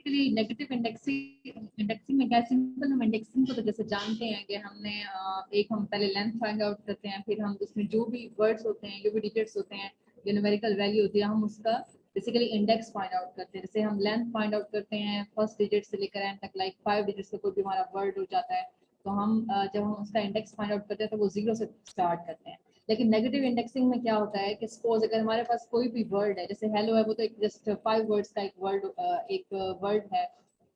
Basically negative indexing में क्या simple, हम इंडेक्सिंग को तो जैसे जानते हैं कि हमने एक हम पहले लेंथ फाइंड आउट करते हैं, फिर हम उसमें जो भी वर्ड्स होते हैं, जो भी डिजिट्स होते हैं, जो न्यूमेरिकल वैल्यू होती है, हम उसका बेसिकली इंडेक्स फाइंड आउट करते हैं। जैसे हम लेंथ फाइंड आउट करते हैं फर्स्ट डिजिट से लेकर एंड तक, लाइक 5 डिजिट से कोई भी हमारा वर्ड हो जाता है, तो हम जब हम उसका इंडेक्स फाइंड आउट करते हैं तो वो 0 से स्टार्ट करते हैं। लेकिन नेगेटिव इंडेक्सिंग में क्या होता है कि सपोज अगर हमारे पास कोई भी वर्ड है, जैसे हेलो है, वो तो एक जस्ट 5 वर्ड्स का एक वर्ड है,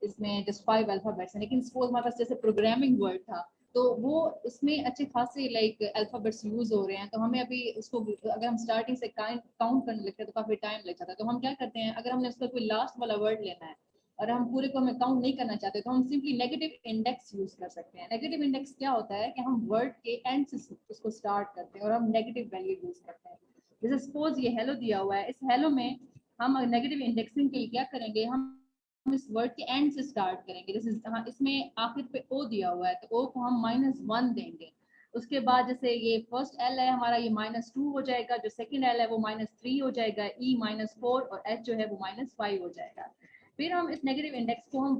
इसमें जस्ट 5 अल्फाबेट्स हैं। लेकिन सपोज हमारे पास जैसे प्रोग्रामिंग वर्ड था, तो वो उसमें अच्छे खासे लाइक अल्फाबेट्स यूज हो रहे हैं, तो हमें अभी उसको अगर हम स्टार्टिंग से काउंट करने लगते हैं तो काफी टाइम लग जाता है। तो हम क्या करते हैं, अगर हमने उसका कोई लास्ट वाला वर्ड लेना है और हम पूरे को हमें काउंट नहीं करना चाहते, तो हम सिंपली नेगेटिव इंडेक्स यूज कर सकते हैं। नेगेटिव इंडेक्स क्या होता है कि हम वर्ड के एंड से उसको स्टार्ट करते हैं और हम नेगेटिव वैल्यू यूज करते हैं। जैसे सपोज ये हेलो दिया हुआ है, इस हेलो में हम नेगेटिव इंडेक्सिंग के लिए क्या करेंगे, हम इस वर्ड के एंड से स्टार्ट करेंगे। जैसे हाँ, इसमें आखिर पे ओ दिया हुआ है, तो ओ को हम -1 देंगे। उसके बाद जैसे ये फर्स्ट एल है हमारा, ये -2 हो जाएगा, जो सेकंड एल है वो -3 हो जाएगा, ई -4 और एच जो है वो -5 हो जाएगा। फिर हम इस नेगेटिव इंडेक्स को हम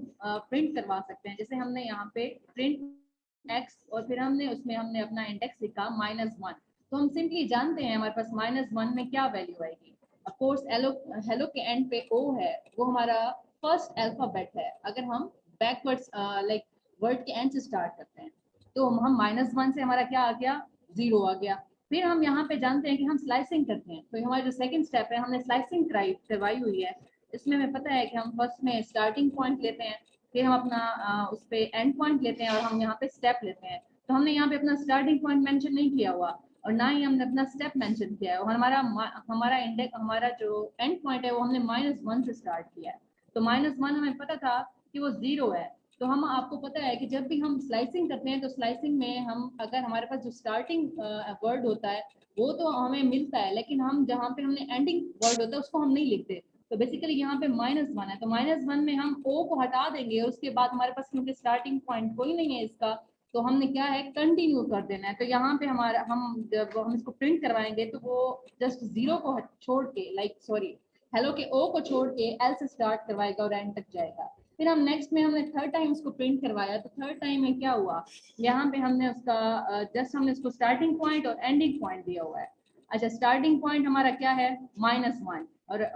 प्रिंट करवा सकते हैं। जैसे हमने यहाँ पे प्रिंट एक्स और फिर हमने अपना इंडेक्स लिखा -1, तो हम सिंपली जानते हैं हमारे पास -1 में क्या वैल्यू आएगी। ऑफ कोर्स हेलो के एंड पे ओ है, वो हमारा फर्स्ट अल्फाबेट है। अगर हम बैकवर्ड्स लाइक वर्ड के एंड से स्टार्ट करते हैं, तो हम -1 से हमारा क्या आ गया, 0 आ गया। फिर हम यहाँ पे जानते हैं कि हम स्लाइसिंग करते हैं, तो हमारा जो सेकंड स्टेप है, हमने स्लाइसिंग करवाई हुई है। इसमें हमें पता है कि हम फर्स्ट में स्टार्टिंग पॉइंट लेते हैं, फिर हम अपना उस पे एंड पॉइंट लेते हैं और हम यहाँ पे स्टेप लेते हैं। तो हमने यहाँ पे अपना स्टार्टिंग पॉइंट मेंशन नहीं किया हुआ और ना ही हमने अपना स्टेप मेंशन किया है, और हमारा इंडेक्स, हमारा जो एंड पॉइंट है वो हमने -1 से स्टार्ट किया है। तो -1 हमें पता था कि वो 0 है। तो हम, आपको पता है कि जब भी हम स्लाइसिंग करते हैं, तो स्लाइसिंग में हम अगर हमारे पास जो स्टार्टिंग वर्ड होता है वो तो हमें मिलता है, लेकिन हम जहाँ पे हमने एंडिंग वर्ड होता है उसको हम नहीं लिखते। तो बेसिकली यहाँ पे -1 है, तो -1 में हम ओ को हटा देंगे, उसके बाद हमारे पास क्योंकि स्टार्टिंग पॉइंट कोई नहीं है इसका, तो हमने क्या है, कंटिन्यू कर देना है। तो यहाँ पे हमारा, हम जब हम इसको प्रिंट करवाएंगे तो वो जस्ट 0 को छोड़ के, लाइक सॉरी, हेलो के ओ को छोड़ के एल से स्टार्ट करवाएगा और एंड तक जाएगा। फिर हम नेक्स्ट में हमने थर्ड टाइम उसको प्रिंट करवाया, तो थर्ड टाइम में क्या हुआ, यहाँ पे हमने उसका जस्ट हमने उसको स्टार्टिंग पॉइंट और एंडिंग पॉइंट दिया हुआ है। अच्छा, स्टार्टिंग पॉइंट हमारा क्या है, -1, और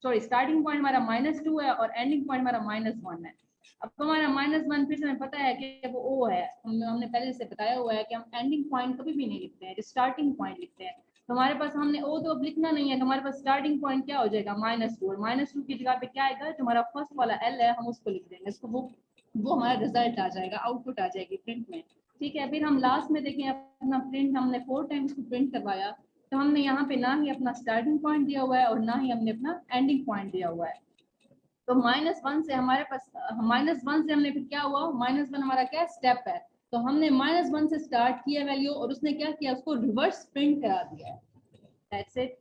सॉरी स्टार्टिंग पॉइंट हमारा -2 है और एंडिंग पॉइंट हमारा -1 है। अब हमारा -1 फिर से हमें पता है कि वो ओ है, हमने पहले से बताया हुआ है कि हम एंडिंग पॉइंट कभी भी नहीं लिखते हैं, स्टार्टिंग पॉइंट लिखते हैं। तो हमारे पास, हमने ओ तो अब लिखना नहीं है, तो हमारे पास स्टार्टिंग पॉइंट क्या हो जाएगा, -2, और -2 की जगह पे क्या आएगा, जो हमारा फर्स्ट वाला एल है हम उसको लिख देंगे, उसको वो हमारा रिजल्ट आ जाएगा, आउटपुट आ जाएगी प्रिंट में। ठीक है, फिर हम लास्ट में देखें अपना प्रिंट, हमने 4 टाइम्स को प्रिंट करवाया, तो हमने यहाँ पे ना ही अपना स्टार्टिंग पॉइंट दिया हुआ है और ना ही हमने अपना एंडिंग पॉइंट दिया हुआ है। तो -1 से हमारे पास, -1 से हमने फिर क्या हुआ, -1 हमारा क्या स्टेप है, तो हमने -1 से स्टार्ट किया वैल्यू और उसने क्या किया, उसको रिवर्स प्रिंट करा दिया है। That's it.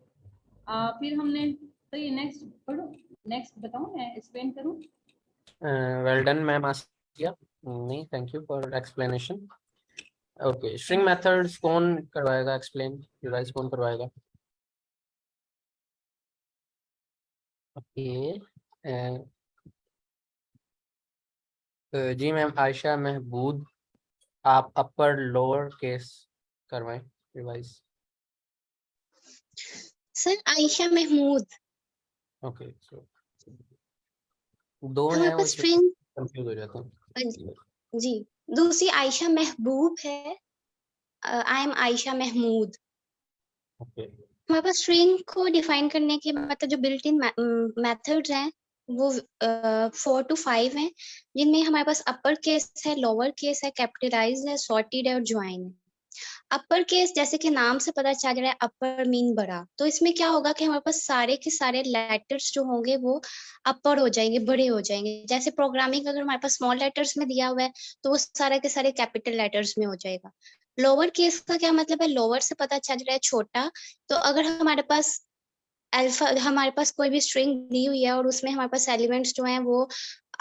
फिर हमने, तो ये नेक्स्ट पढ़ो, नेक्स्ट बताऊं, मैं एक्सप्लेन करूं? वेल डन मैम आसिया, नहीं thank you for explanation. Okay, string methods कौन करवाएगा एक्सप्लेन, रिवाइज कौन करवाएगा? ओके, जी मैम आयशा महबूद, आप अपर लोअर केस करवाएं revise. Sir Ayesha Mahmood. Okay, so दो हमारे हैं, वो पास स्ट्रिंग, कंफ्यूज हो जाते हैं। जी, दूसरी आयशा महबूब है, I am Ayesha Mahmood. Okay, हमारे पास स्ट्रिंग को डिफाइन करने के मतलब जो बिल्ट इन मेथड्स हैं वो 4 to 5 हैं, जिनमें हमारे पास अपर केस है, लोअर केस है, कैपिटलाइज है, सॉर्टेड है और ज्वाइन है। अपर केस जैसे कि नाम से पता चल रहा है, अपर मीन बड़ा, तो इसमें क्या होगा कि हमारे पास सारे के सारे लेटर्स जो होंगे वो अपर हो जाएंगे, बड़े हो जाएंगे। जैसे प्रोग्रामिंग अगर हमारे पास स्मॉल लेटर्स में दिया हुआ है तो वो सारे के सारे कैपिटल लेटर्स में हो जाएगा। लोअर केस का क्या मतलब है, लोअर से पता चल रहा है छोटा, तो अगर हमारे पास अल्फा, हमारे पास कोई भी स्ट्रिंग दी हुई है और उसमें हमारे पास एलिमेंट्स जो हैं वो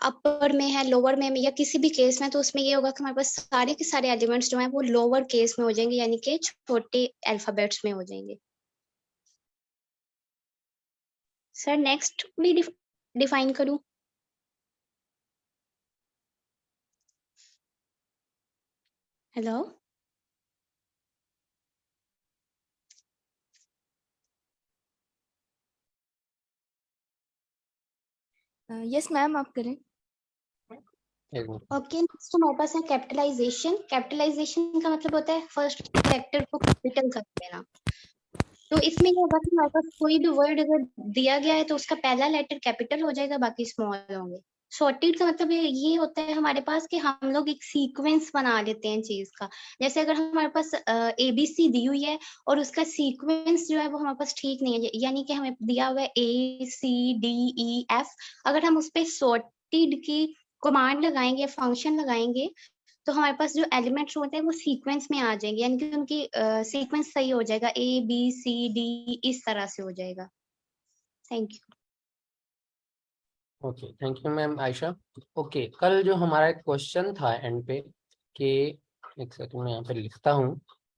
अपर में है, लोअर में या किसी भी केस में, तो उसमें ये होगा कि हमारे पास सारे के सारे एलिमेंट्स जो हैं वो लोअर केस में हो जाएंगे, यानी कि छोटे अल्फाबेट्स में हो जाएंगे। सर नेक्स्ट भी डिफाइन करूं? हेलो। यस मैम, आप करें। एक मिनट। ओके, नेक्स्ट हमारे पास है कैपिटलाइजेशन। कैपिटलाइजेशन का मतलब होता है फर्स्ट कैरेक्टर को कैपिटल कर देना। तो इसमें ये होगा कि हमारे पास कोई भी वर्ड अगर दिया गया है तो उसका पहला लेटर कैपिटल हो जाएगा, बाकी स्मॉल होंगे। सॉर्टेड का मतलब ये होता है हमारे पास कि हम लोग एक सीक्वेंस बना लेते हैं चीज का। जैसे अगर हमारे पास ABC दी हुई है और उसका सीक्वेंस जो है वो हमारे पास ठीक नहीं है, यानी कि हमें दिया हुआ है ACDEF, अगर हम उस पर सॉर्टेड की कमांड लगाएंगे, फंक्शन लगाएंगे, तो हमारे पास जो एलिमेंट्स होते हैं वो सीक्वेंस में आ जाएंगे, यानी कि उनकी सीक्वेंस सही हो जाएगा, ABCD इस तरह से हो जाएगा। Thank you. Okay, thank you ma'am Ayesha. Okay, कल जो हमारा एक क्वेश्चन था एंड पे कि, एक सेकंड में यहाँ पे लिखता हूँ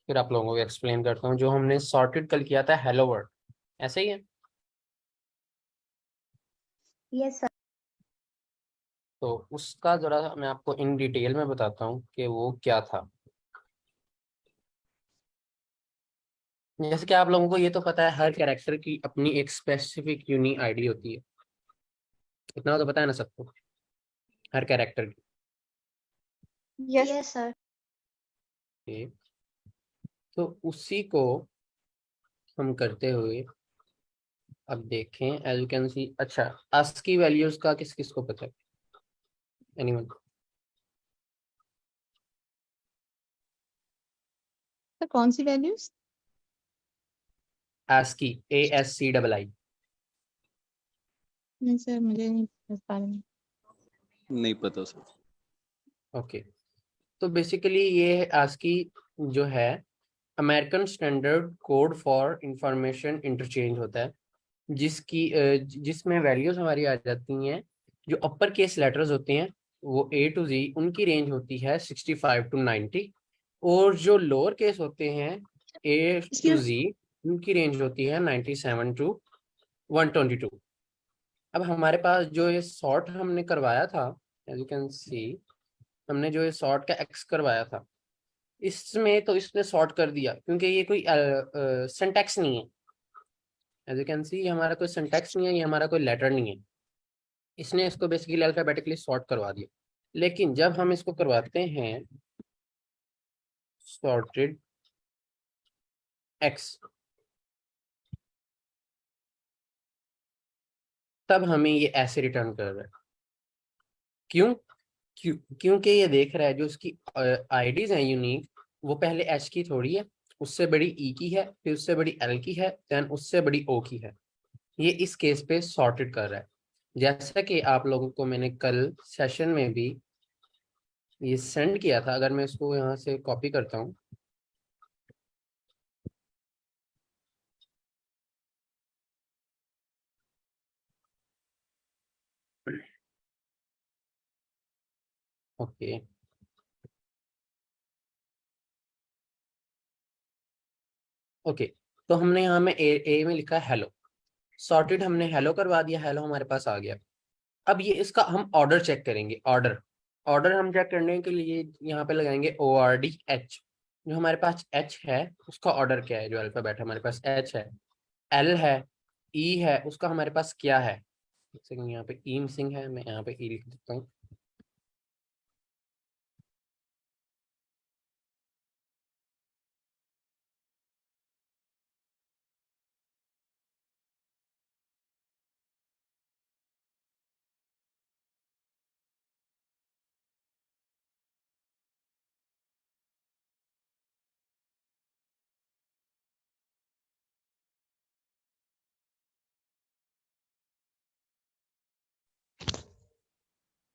फिर आप लोगों को एक्सप्लेन करता हूँ। जो हमने सॉर्टेड कल किया था हेलो वर्ड, ऐसे ही है? Yes sir. तो उसका जरा मैं आपको इन डिटेल में बताता हूँ कि वो क्या था। जैसे कि आप लोगों को ये तो पता है हर कैरेक्टर की अपनी एक स्पेसिफिक यूनिक आईडी होती है, इतना तो पता है ना सबको, हर कैरेक्टर की। Yes sir. Okay, तो उसी को हम करते हुए अब देखें, एज यू कैन सी। अच्छा, ASCII वैल्यूज का किस किस को पता है? एनीवन? सर कौन सी वैल्यूज? ASCII, ASCII। नहीं सर, मुझे नहीं इस बारे में। नहीं पता सर। ओके, तो बेसिकली ये ASCII जो है American standard code for information interchange होता है, जिसमें वैल्यूज हमारी आ जाती हैं। जो अपर केस लेटर्स होते हैं वो A to Z, उनकी रेंज होती है 65 to 90, और जो लोअर केस होते हैं A to Z, उनकी रेंज होती है 97 to 122। अब हमारे पास जो ये सॉर्ट हमने करवाया था, एज यू कैन सी, हमने जो ये सॉर्ट का एक्स करवाया था, इसमें तो इसने सॉर्ट कर दिया क्योंकि ये कोई सिंटैक्स नहीं है। एज यू कैन सी, ये हमारा कोई सिंटैक्स नहीं है, ये हमारा कोई लेटर नहीं है। इसने इसको बेसिकली अल्फाबेटिकली सॉर्ट करवा दिया। लेकिन जब हम इसको करवाते हैं सॉर्टेड एक्स, तब हमें ये ऐसे रिटर्न कर रहा है। क्यों? क्योंकि ये देख रहा है जो उसकी आईडीज हैं यूनिक, वो पहले एच की थोड़ी है, उससे बड़ी ई की है, फिर उससे बड़ी एल की है, देन उससे बड़ी ओ की है। ये इस केस पे सॉर्टेड कर रहा है। जैसा कि आप लोगों को मैंने कल सेशन में भी ये सेंड किया था, अगर मैं इसको यहाँ से कॉपी करता हूँ, ओके, ओके, तो हमने यहाँ में ए में लिखा है हेलो, सॉर्टेड हमने हेलो करवा दिया, हेलो हमारे पास आ गया। अब ये इसका हम ऑर्डर चेक करेंगे। ऑर्डर ऑर्डर हम चेक करने के लिए यहाँ पे लगाएंगे ORDH। जो हमारे पास H है उसका ऑर्डर क्या है? जो अल्फाबेट हमारे पास H है, L है, E है, उसका हमारे पास क्या है? एक सेकंड, यहाँ पे ई मिसिंग है, मैं यहाँ पे ई लिख देता हूँ।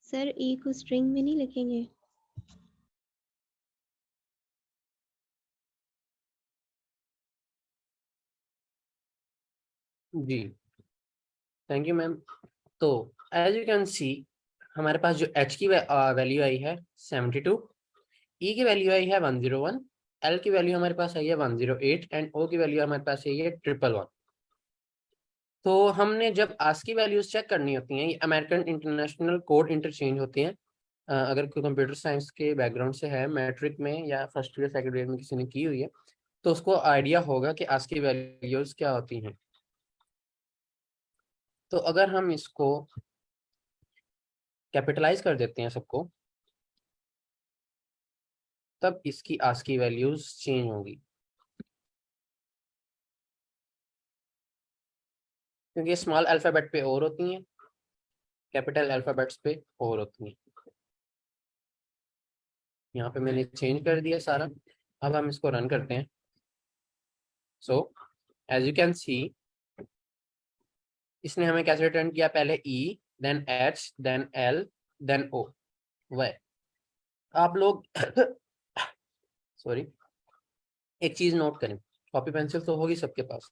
सर ई को स्ट्रिंग में नहीं लिखेंगे? जी, थैंक यू मैम। तो एज यू कैन सी, हमारे पास जो H की वैल्यू आई है 72, E की वैल्यू आई है 101, L की वैल्यू हमारे पास आई है 108, एंड O की वैल्यू हमारे पास आई है 111। तो हमने जब ASCII वैल्यूज चेक करनी होती हैं, ये अमेरिकन इंटरनेशनल कोड इंटरचेंज होते हैं, अगर कोई कंप्यूटर साइंस के बैकग्राउंड से है, मैट्रिक में या फर्स्ट ईयर सेकंड ईयर में किसी ने की हुई है, तो उसको आइडिया होगा कि ASCII वैल्यूज क्या होती हैं। तो अगर हम इसको कैपिटलाइज कर देते हैं सबको, तब इसकी ASCII वैल्यूज चेंज होंगी, क्योंकि स्मॉल अल्फाबेट पे और होती हैं, कैपिटल अल्फाबेट्स पे और होती हैं। यहाँ पे मैंने चेंज कर दिया सारा। अब हम इसको रन करते हैं। So as you can see, इसने हमें कैसे रिटर्न किया, पहले E, then H, then L, then O। वह आप लोग सॉरी, एक चीज नोट करें, कॉपी पेंसिल तो होगी सबके पास।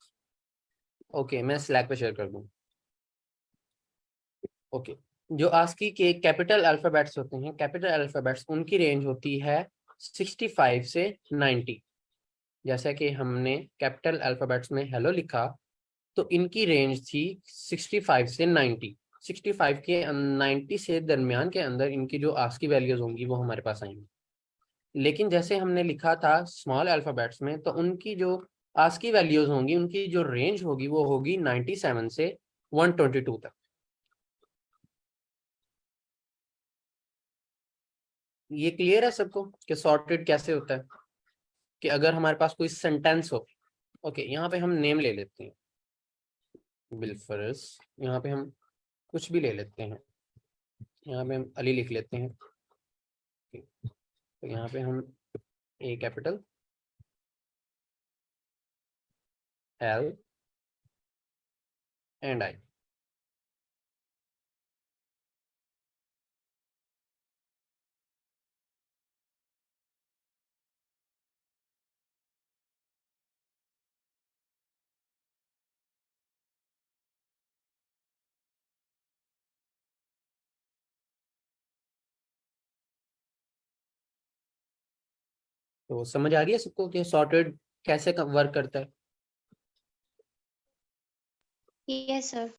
ओके, मैं स्लैक पे शेयर कर दूँ। ओके, जो ASCII के कैपिटल अल्फाबेट्स होते हैं, कैपिटल अल्फाबेट्स, उनकी रेंज होती है 65 से 90। जैसा कि हमने कैपिटल अल्फाबेट्स में हेलो लिखा, तो इनकी रेंज थी 65 से 90। 65 के 90 से दरमियान के अंदर इनकी जो ASCII वैल्यूज होंगी वो हमारे पास आएंगी। लेकिन जैसे हमने लिखा था स्मॉल अल्फाबेट्स में, तो उनकी जो ASCII वैल्यूज होंगी, उनकी जो रेंज होगी वो होगी 97 से 122 तक। ये क्लियर है सबको कि सॉर्टेड कैसे होता है? कि अगर हमारे पास कोई सेंटेंस हो, ओके, यहाँ पे हम नेम ले लेते हैं, बिलफरस। यहाँ पे हम कुछ भी ले लेते हैं, यहाँ पे हम अली लिख लेते हैं। तो यहाँ पे हम A capital, L and I। तो समझ आ रही है सबको कि सॉर्टेड कैसे वर्क करता है? Yes sir.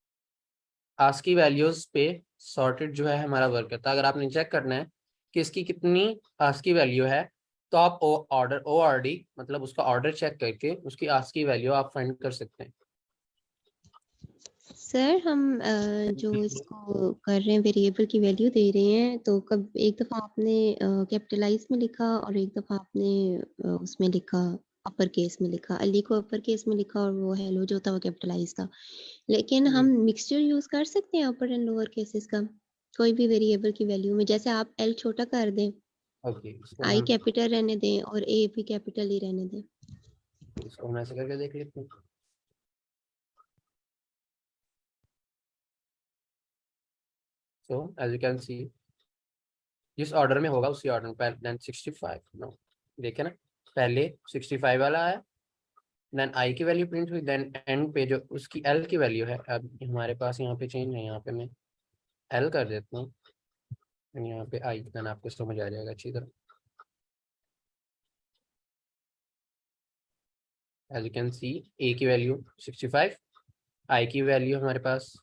ASCII वैल्यूज पे सॉर्टेड जो है हमारा वर्क करता है। अगर आपने चेक करना है कि इसकी कितनी ASCII वैल्यू है, तो आप ऑर्डर ORD, मतलब उसका ऑर्डर चेक करके उसकी ASCII वैल्यू आप फाइंड कर सकते हैं। सर हम जो इसको कर रहे हैं वेरिएबल की वैल्यू दे रहे हैं, तो कब एक दफ़ा आपने कैपिटलाइज में लिखा और एक दफ़ा आपने उसमें लिखा, अपर केस में लिखा। अली को अपर केस में लिखा और वो हेलो जो था वो कैपिटलाइज था। लेकिन हम मिक्सचर यूज कर सकते हैं अपर एंड लोअर केसेस का कोई भी वेरिएबल की वैल्यू में। जैसे आप एल छोटा कर दें, ओके, आई कैपिटल रहने दें और ए भी कैपिटल ही रहने दें। इसको हम ऐसे करके देख लेते हैं। So as you can see, जिस ऑर्डर में होगा उसी ऑर्डर में, पहले देन 65, नो, देखे ना, पहले 65 वाला आया, देन I की वैल्यू प्रिंट हुई, देन एंड पे जो उसकी L की वैल्यू है, अब हमारे पास यहाँ पे चेंज है, यहाँ पे मैं L कर देता हूँ, यहाँ पे I, देन आपको समझ आ जाएगा अच्छी तरह। As you can see, A की वैल्यू 65, I की वैल्यू हमारे पास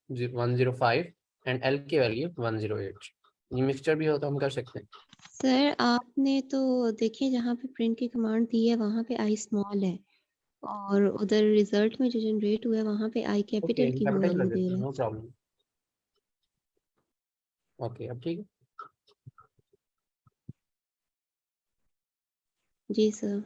105 एंड L की वैल्यू 108। ये मिक्सचर भी हो तो हम कर सकते हैं। सर आपने तो देखिए जहाँ पे प्रिंट की कमांड दी है वहाँ पे आई स्मॉल है और उधर रिजल्ट में जो जनरेट हुआ है वहाँ पे आई कैपिटल की वो कैपिटल कर वैल्यू दे देते हैं, रहा है। No problem. ओके, अब ठीक है। जी सर।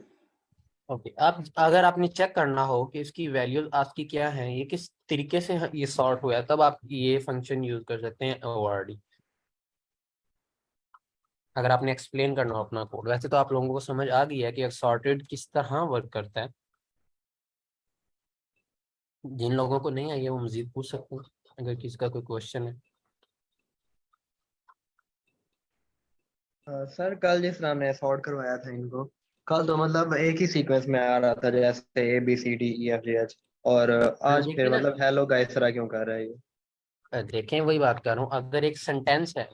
ओके, अब अगर आपने चेक करना हो कि इसकी वैल्यूज आपकी क्या है, ये किस तरीके से ये सॉर्ट हुआ है, तब आप ये फंक्शन यूज कर सकते हैं ORD। अगर आपने एक्सप्लेन करना हो अपना कोड, वैसे तो आप लोगों को समझ आ गई है कि सॉर्टेड किस तरह वर्क करता है। जिन लोगों को नहीं आई है वो मजीद पूछ सकते हैं अगर किसी का कोई क्वेश्चन है। सर कल जिस नाम ने सॉर्ट करवाया था इनको, कल तो मतलब एक ही सीक्वेंस में आ रहा था, जैसे ABCDEFGH, और आज देखिए फिर ना, मतलब हेलो का इस तरह क्यों कर रहा है ये? देखें, वही बात कर रहा हूँ, अगर एक सेंटेंस है,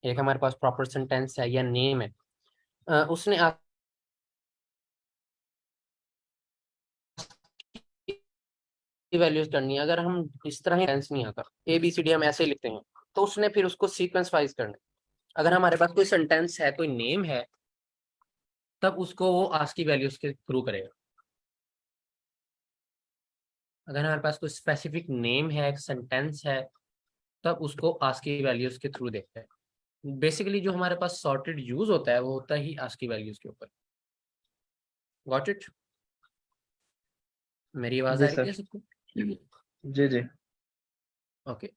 एक हमारे पास प्रॉपर सेंटेंस है या नेम है, उसने वैल्यूज करनी है, अगर हम इस तरह ही सेंस नहीं आता, ABCD हम ऐसे ही लिखते हैं, तो उसने फिर उसको सीक्वेंस वाइज करना है। अगर हमारे पास कोई सेंटेंस है, कोई नेम है, तब उसको वो आस्की वैल्यूज के थ्रू करेगा। अगर हमारे पास कोई स्पेसिफिक नेम है, एक सेंटेंस है, तब उसको आस्की वैल्यूज के थ्रू देखता है। बेसिकली जो हमारे पास सॉर्टेड यूज होता है वो होता ही आस्की वैल्यूज के ऊपर। Got it? मेरी आवाज जी आ रही है सर। सबको? जी जी। ओके,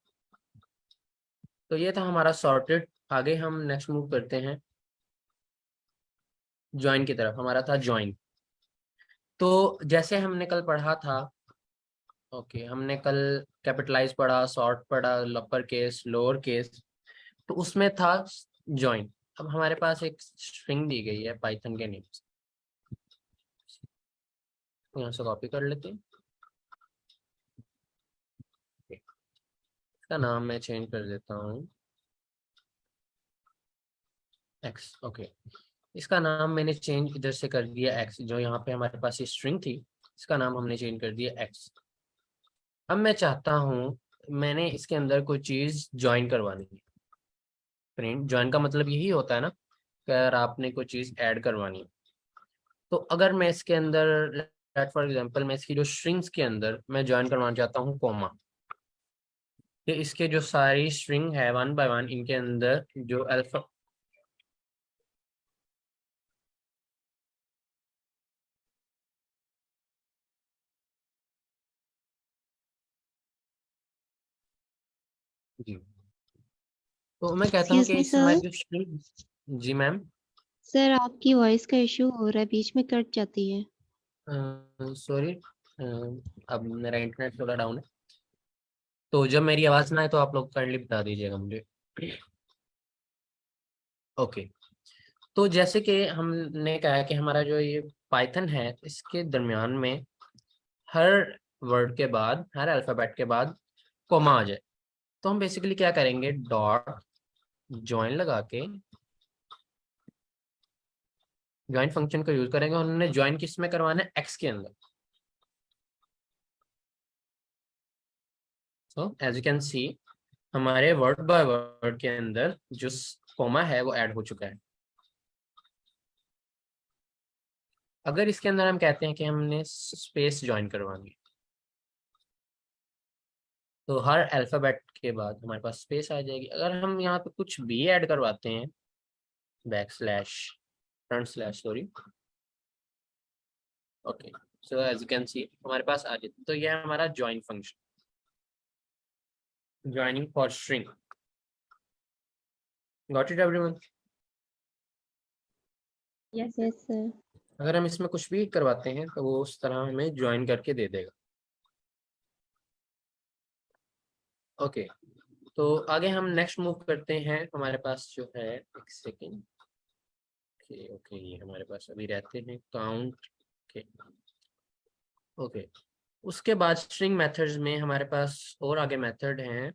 तो ये था हमारा सॉर्टेड। आगे हम नेक्स्ट मूव करते हैं ज्वाइन की तरफ। हमारा था ज्वाइन। तो जैसे हमने कल पढ़ा था, ओके, हमने कल कैपिटलाइज पढ़ा, सॉर्ट पढ़ा, अपर केस, लोअर केस, तो उसमें था ज्वाइन। अब हमारे पास एक स्ट्रिंग दी गई है पाइथन के नेम से, तो यहाँ से कॉपी कर लेते हैं। इसका नाम मैं चेंज कर देता हूँ एक्स। ओके, इसका नाम मैंने चेंज इधर से कर दिया एक्स। जो यहाँ पे हमारे पास ये स्ट्रिंग थी, इसका नाम हमने चेंज कर दिया एक्स। अब मैं चाहता हूँ, मैंने इसके अंदर कोई चीज ज्वाइन करवानी है। प्रिंट ज्वाइन का मतलब यही होता है ना कि अगर आपने कोई चीज ऐड करवानी है, तो अगर मैं इसके अंदर लेट फॉर एग्जांपल मैं इसकी जो स्ट्रिंग्स के अंदर मैं ज्वाइन करवाना चाहता हूँ कॉमा, कि इसके जो सारी स्ट्रिंग है वन बाय वन, इनके अंदर जो अल्फा जी, तो मैं कहता हूँ एक्सक्यूज कि मी इस हमारी सर। जो स्ट्रिंग। जी मैम। सर आपकी वॉइस का इशू हो रहा है, बीच में कट जाती है। सॉरी, अब मेरा इंटरनेट थोड़ा डाउन है, तो जब मेरी आवाज ना आए तो आप लोग काइंडली बता दीजिएगा मुझे। ओके, तो जैसे कि हमने कहा कि हमारा जो ये पाइथन है, इसके दरमियान में हर वर्ड के बाद, हर अल्फाबेट के बाद कॉमा आ जाए, तो हम बेसिकली क्या करेंगे, डॉट ज्वाइन लगा के ज्वाइन फंक्शन का यूज करेंगे। उन्होंने ज्वाइन किस में करवाना है, एक्स के अंदर। So as you can see, हमारे वर्ड बाय वर्ड के अंदर जो कॉमा है वो ऐड हो चुका है। अगर इसके अंदर हम कहते हैं कि हमने स्पेस ज्वाइन करवानी है, तो हर अल्फाबेट के बाद हमारे पास स्पेस आ जाएगी। अगर हम यहाँ पे कुछ भी ऐड करवाते हैं, back slash, front slash, sorry, okay, so as you can see हमारे पास आ जाती। तो यह हमारा join function, joining for string. Got it everyone? Yes yes sir. अगर हम इसमें कुछ भी करवाते हैं तो वो उस तरह हमें ज्वाइन करके दे देगा। ओके, तो आगे हम नेक्स्ट मूव करते हैं। हमारे पास जो है, एक सेकेंड, ओके ओके, ये हमारे पास अभी रहते हैं काउंट के। ओके, उसके बाद स्ट्रिंग मेथड्स में हमारे पास और आगे मेथड हैं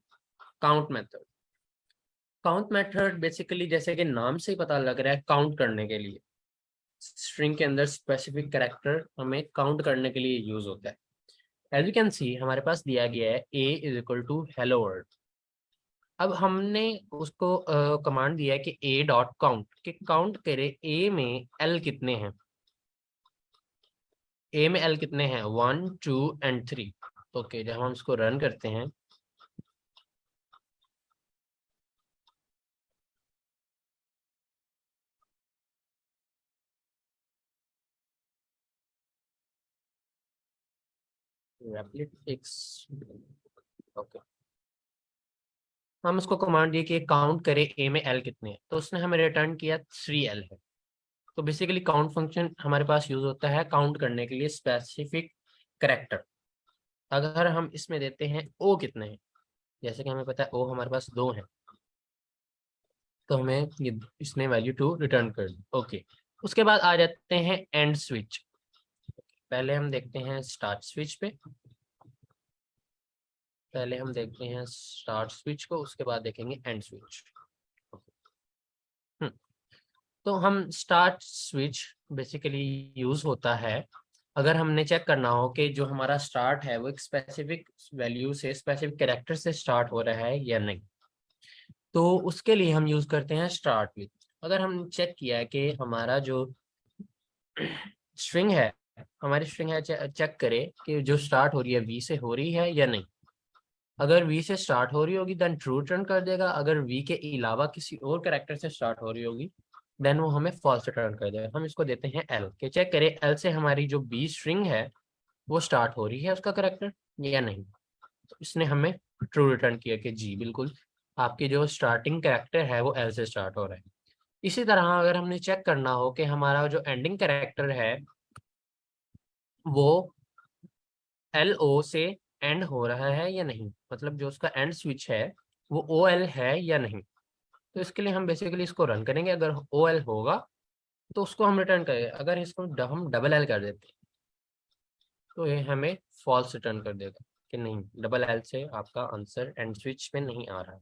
count method. Count method basically जैसे कि नाम से ही पता लग रहा है, काउंट करने के लिए। स्ट्रिंग के अंदर स्पेसिफिक कैरेक्टर हमें काउंट करने के लिए यूज होता है। एज यू कैन सी हमारे पास दिया गया है a is equal to hello world. अब हमने उसको कमांड दिया है कि a डॉट काउंट, कि काउंट करे a में l कितने हैं। a में l कितने हैं, 1 2 एंड 3। ओके, जब हम इसको रन करते हैं, ओके, हम उसको कमांड दिए कि काउंट करे a में l कितने हैं, तो उसने हमें रिटर्न किया 3l है। तो बेसिकली काउंट फंक्शन हमारे पास यूज होता है काउंट करने के लिए स्पेसिफिक करेक्टर। अगर हम इसमें देते हैं o कितने हैं, जैसे कि हमें पता है o हमारे पास 2 है, तो हमें ये इसने वैल्यू 2 रिटर्न कर दी। ओके, उसके बाद आ जाते हैं एंड स्विच। पहले हम देखते हैं स्टार्ट स्विच पे, पहले हम देखते हैं स्टार्ट स्विच को, उसके बाद देखेंगे एंड स्विच। तो हम स्टार्ट स्विच बेसिकली यूज होता है अगर हमने चेक करना हो कि जो हमारा स्टार्ट है वो एक स्पेसिफिक वैल्यू से, स्पेसिफिक कैरेक्टर से स्टार्ट हो रहा है या नहीं। तो उसके लिए हम यूज करते हैं स्टार्ट विद। अगर हम चेक किया है कि हमारा जो स्ट्रिंग है, हमारी स्ट्रिंग है, चेक करें कि जो स्टार्ट हो रही है वी से हो रही है या नहीं। अगर वी से स्टार्ट हो रही होगी देन ट्रू रिटर्न कर देगा। अगर वी के अलावा किसी और कैरेक्टर से स्टार्ट हो रही होगी देन वो हमें फॉल्स रिटर्न कर देगा। हम इसको देते हैं एल के चेक करें एल से हमारी जो बी स्ट्रिंग है वो स्टार्ट हो रही है उसका कैरेक्टर या नहीं। तो इसने हमें ट्रू रिटर्न किया कि जी बिल्कुल आपकी जो स्टार्टिंग कैरेक्टर है वो एल से स्टार्ट हो रहा है। इसी तरह अगर हमने चेक करना हो कि हमारा जो एंडिंग कैरेक्टर है वो एल ओ से एंड हो रहा है या नहीं, मतलब जो उसका एंड स्विच है वो ओ एल है या नहीं। तो इसके लिए हम बेसिकली इसको रन करेंगे। अगर ओ एल होगा तो उसको हम रिटर्न करेंगे। अगर इसको हम डबल एल कर देते हैं तो ये हमें फॉल्स रिटर्न कर देगा कि नहीं, डबल एल से आपका आंसर एंड स्विच में नहीं आ रहा है।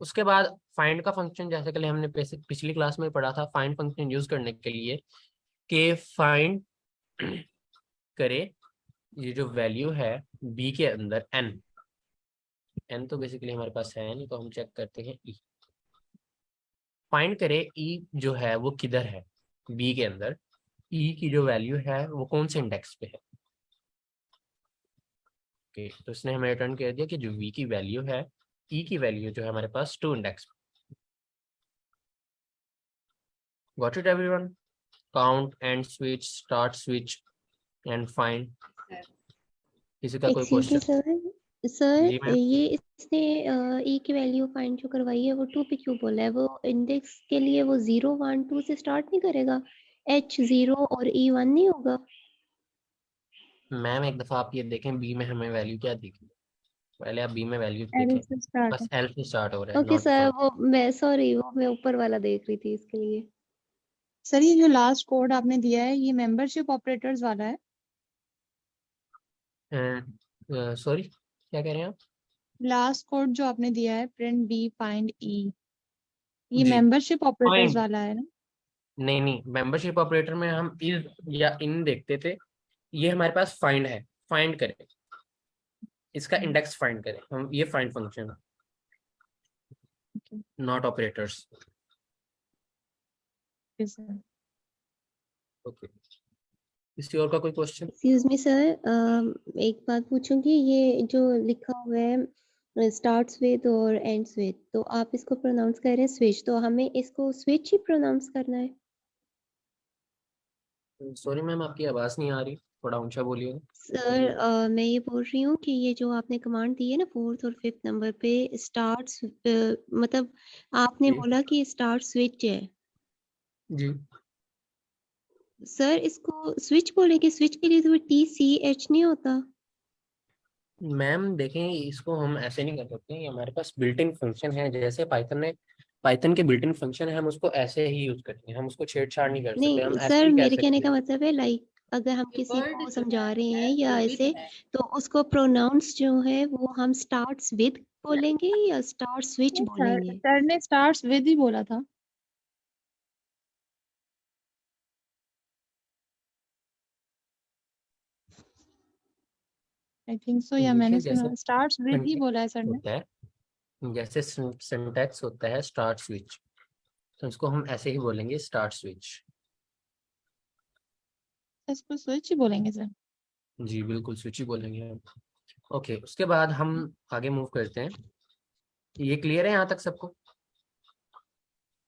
उसके बाद फाइंड का फंक्शन, जैसे कि हमने पिछली क्लास में पढ़ा था, फाइंड फंक्शन यूज करने के लिए कि फाइंड करे ये जो वैल्यू है बी के अंदर एन। एन तो बेसिकली हमारे पास है नहीं, तो हम चेक करते हैं ई। फाइंड करे ई जो है वो किधर है बी के अंदर, ई की जो वैल्यू है वो कौन से इंडेक्स पे है। ओके, तो इसने हमें रिटर्न कर दिया कि जो वी की वैल्यू है, ई की वैल्यू जो है हमारे पास 2 index. Got it everyone? Count, and switch, start switch and find. किसी का कोई excuse me question? Sir, sir जी मैम। ये इसने ई की वैल्यू फाइंड जो करवाई है वो 2 पे क्यों बोला है? वो इंडेक्स के लिए वो 0 1 2 से स्टार्ट नहीं करेगा? एच 0 और ई 1 नहीं होगा? मैम एक दफा आप ये देखें बी में हमें वैल्यू क्या दिखी, पहले आप बी में वैल्यू एल देखें। से स्टार्ट बस है। एल से स्टार्ट हो रहा है, ओके नॉट सर, फ्रॉम। वो मैं सॉरी, वो मैं ऊपर वाला देख रही थी इसके लिए। सर ये जो लास्ट कोड आपने दिया है ये मेंबरशिप ऑपरेटर्स वाला है। सॉरी क्या कह रहे हैं आप? लास्ट कोड जो आपने दिया है प्रिंट बी फाइंड ई, ये जी मेंबरशिप ऑपरेटर्स फाइंड, वाला है ना? नहीं नहीं, मेंबरशिप ऑपरेटर में हम इज या इन देखते थे, ये हमारे पास फाइंड है। फाइंड करें, इसका इंडेक्स फाइंड करें हम, ये फाइंड फंक्शन है, okay not operators. Sir. Okay, किसी और का कोई क्वेश्चन? एक्सक्यूज मी सर, एक बात पूछूंगी, ये जो लिखा हुआ है स्टार्ट्स विद और एंड्स विद, तो आप इसको प्रोनाउंस कर रहे हैं स्विच, तो हमें इसको स्विच ही प्रोनाउंस करना है? सॉरी मैम आपकी आवाज नहीं आ रही, थोड़ा ऊंचा बोलिए। सर मैं ये बोल रही हूँ कि ये जो आपने कमांड दी है ना 4th और 5th नंबर पे स्टार्ट्स, मतलब आपने जी बोला कि स्टार्ट स्विच है। जी सर इसको स्विच बोलेंगे? स्विच के लिए तो TCH नहीं होता? मैम देखें, इसको हम ऐसे नहीं कर सकते, ये हमारे पास बिल्ट इन फंक्शन है। जैसे पाइथन के बिल्ट इन फंक्शन है, हम उसको ऐसे ही यूज करते हैं, हम उसको छेड़छाड़ नहीं कर सकते। नहीं हम ऐसे सर, भी कह मेरे कहने सकते का हैं। मतलब है लाइक अगर हम ये किसी वर्ड को जो है समझा रहे हैं एज या विद ऐसे, है। तो उसको प्रोनाउंस जो है वो हम स्टार्ट्स विद बोलेंगे या स्टार्ट स्विच सर बोलेंगे? सर ने स्टार्ट्स विद ही बोला था। आई थिंक सो, या मैंने देखिए सुना जैसे स्टार्ट्स विद ही बोला है सिंटैक्स सर ने। होता है, जैसे सिंटैक्स होता है स्टार्ट स्विच, तो इसको हम ऐसे ही बोलेंगे स्टार्ट स्विच। इसको स्विच ही बोलेंगे सर। जी बिल्कुल स्विच ही बोलेंगे हम। ओके, उसके बाद हम आगे मूव करते हैं। ये क्लियर है यहाँ तक सबको?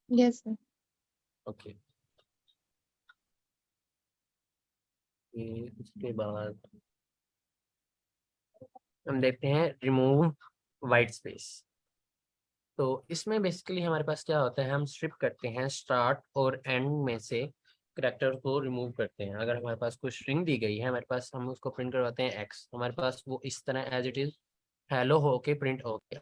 Yes sir. ओके, उसके बाद हम देखते हैं रिमूव वाइट स्पेस। तो इसमें बेसिकली हमारे पास क्या होता है, हम स्ट्रिप करते हैं स्टार्ट और एंड में से करेक्टर को रिमूव करते हैं। अगर हमारे पास कोई स्ट्रिंग दी गई है हमारे पास, हम उसको प्रिंट करवाते हैं एक्स, हमारे पास वो इस तरह एज इट इज हेलो हो के प्रिंट हो गया।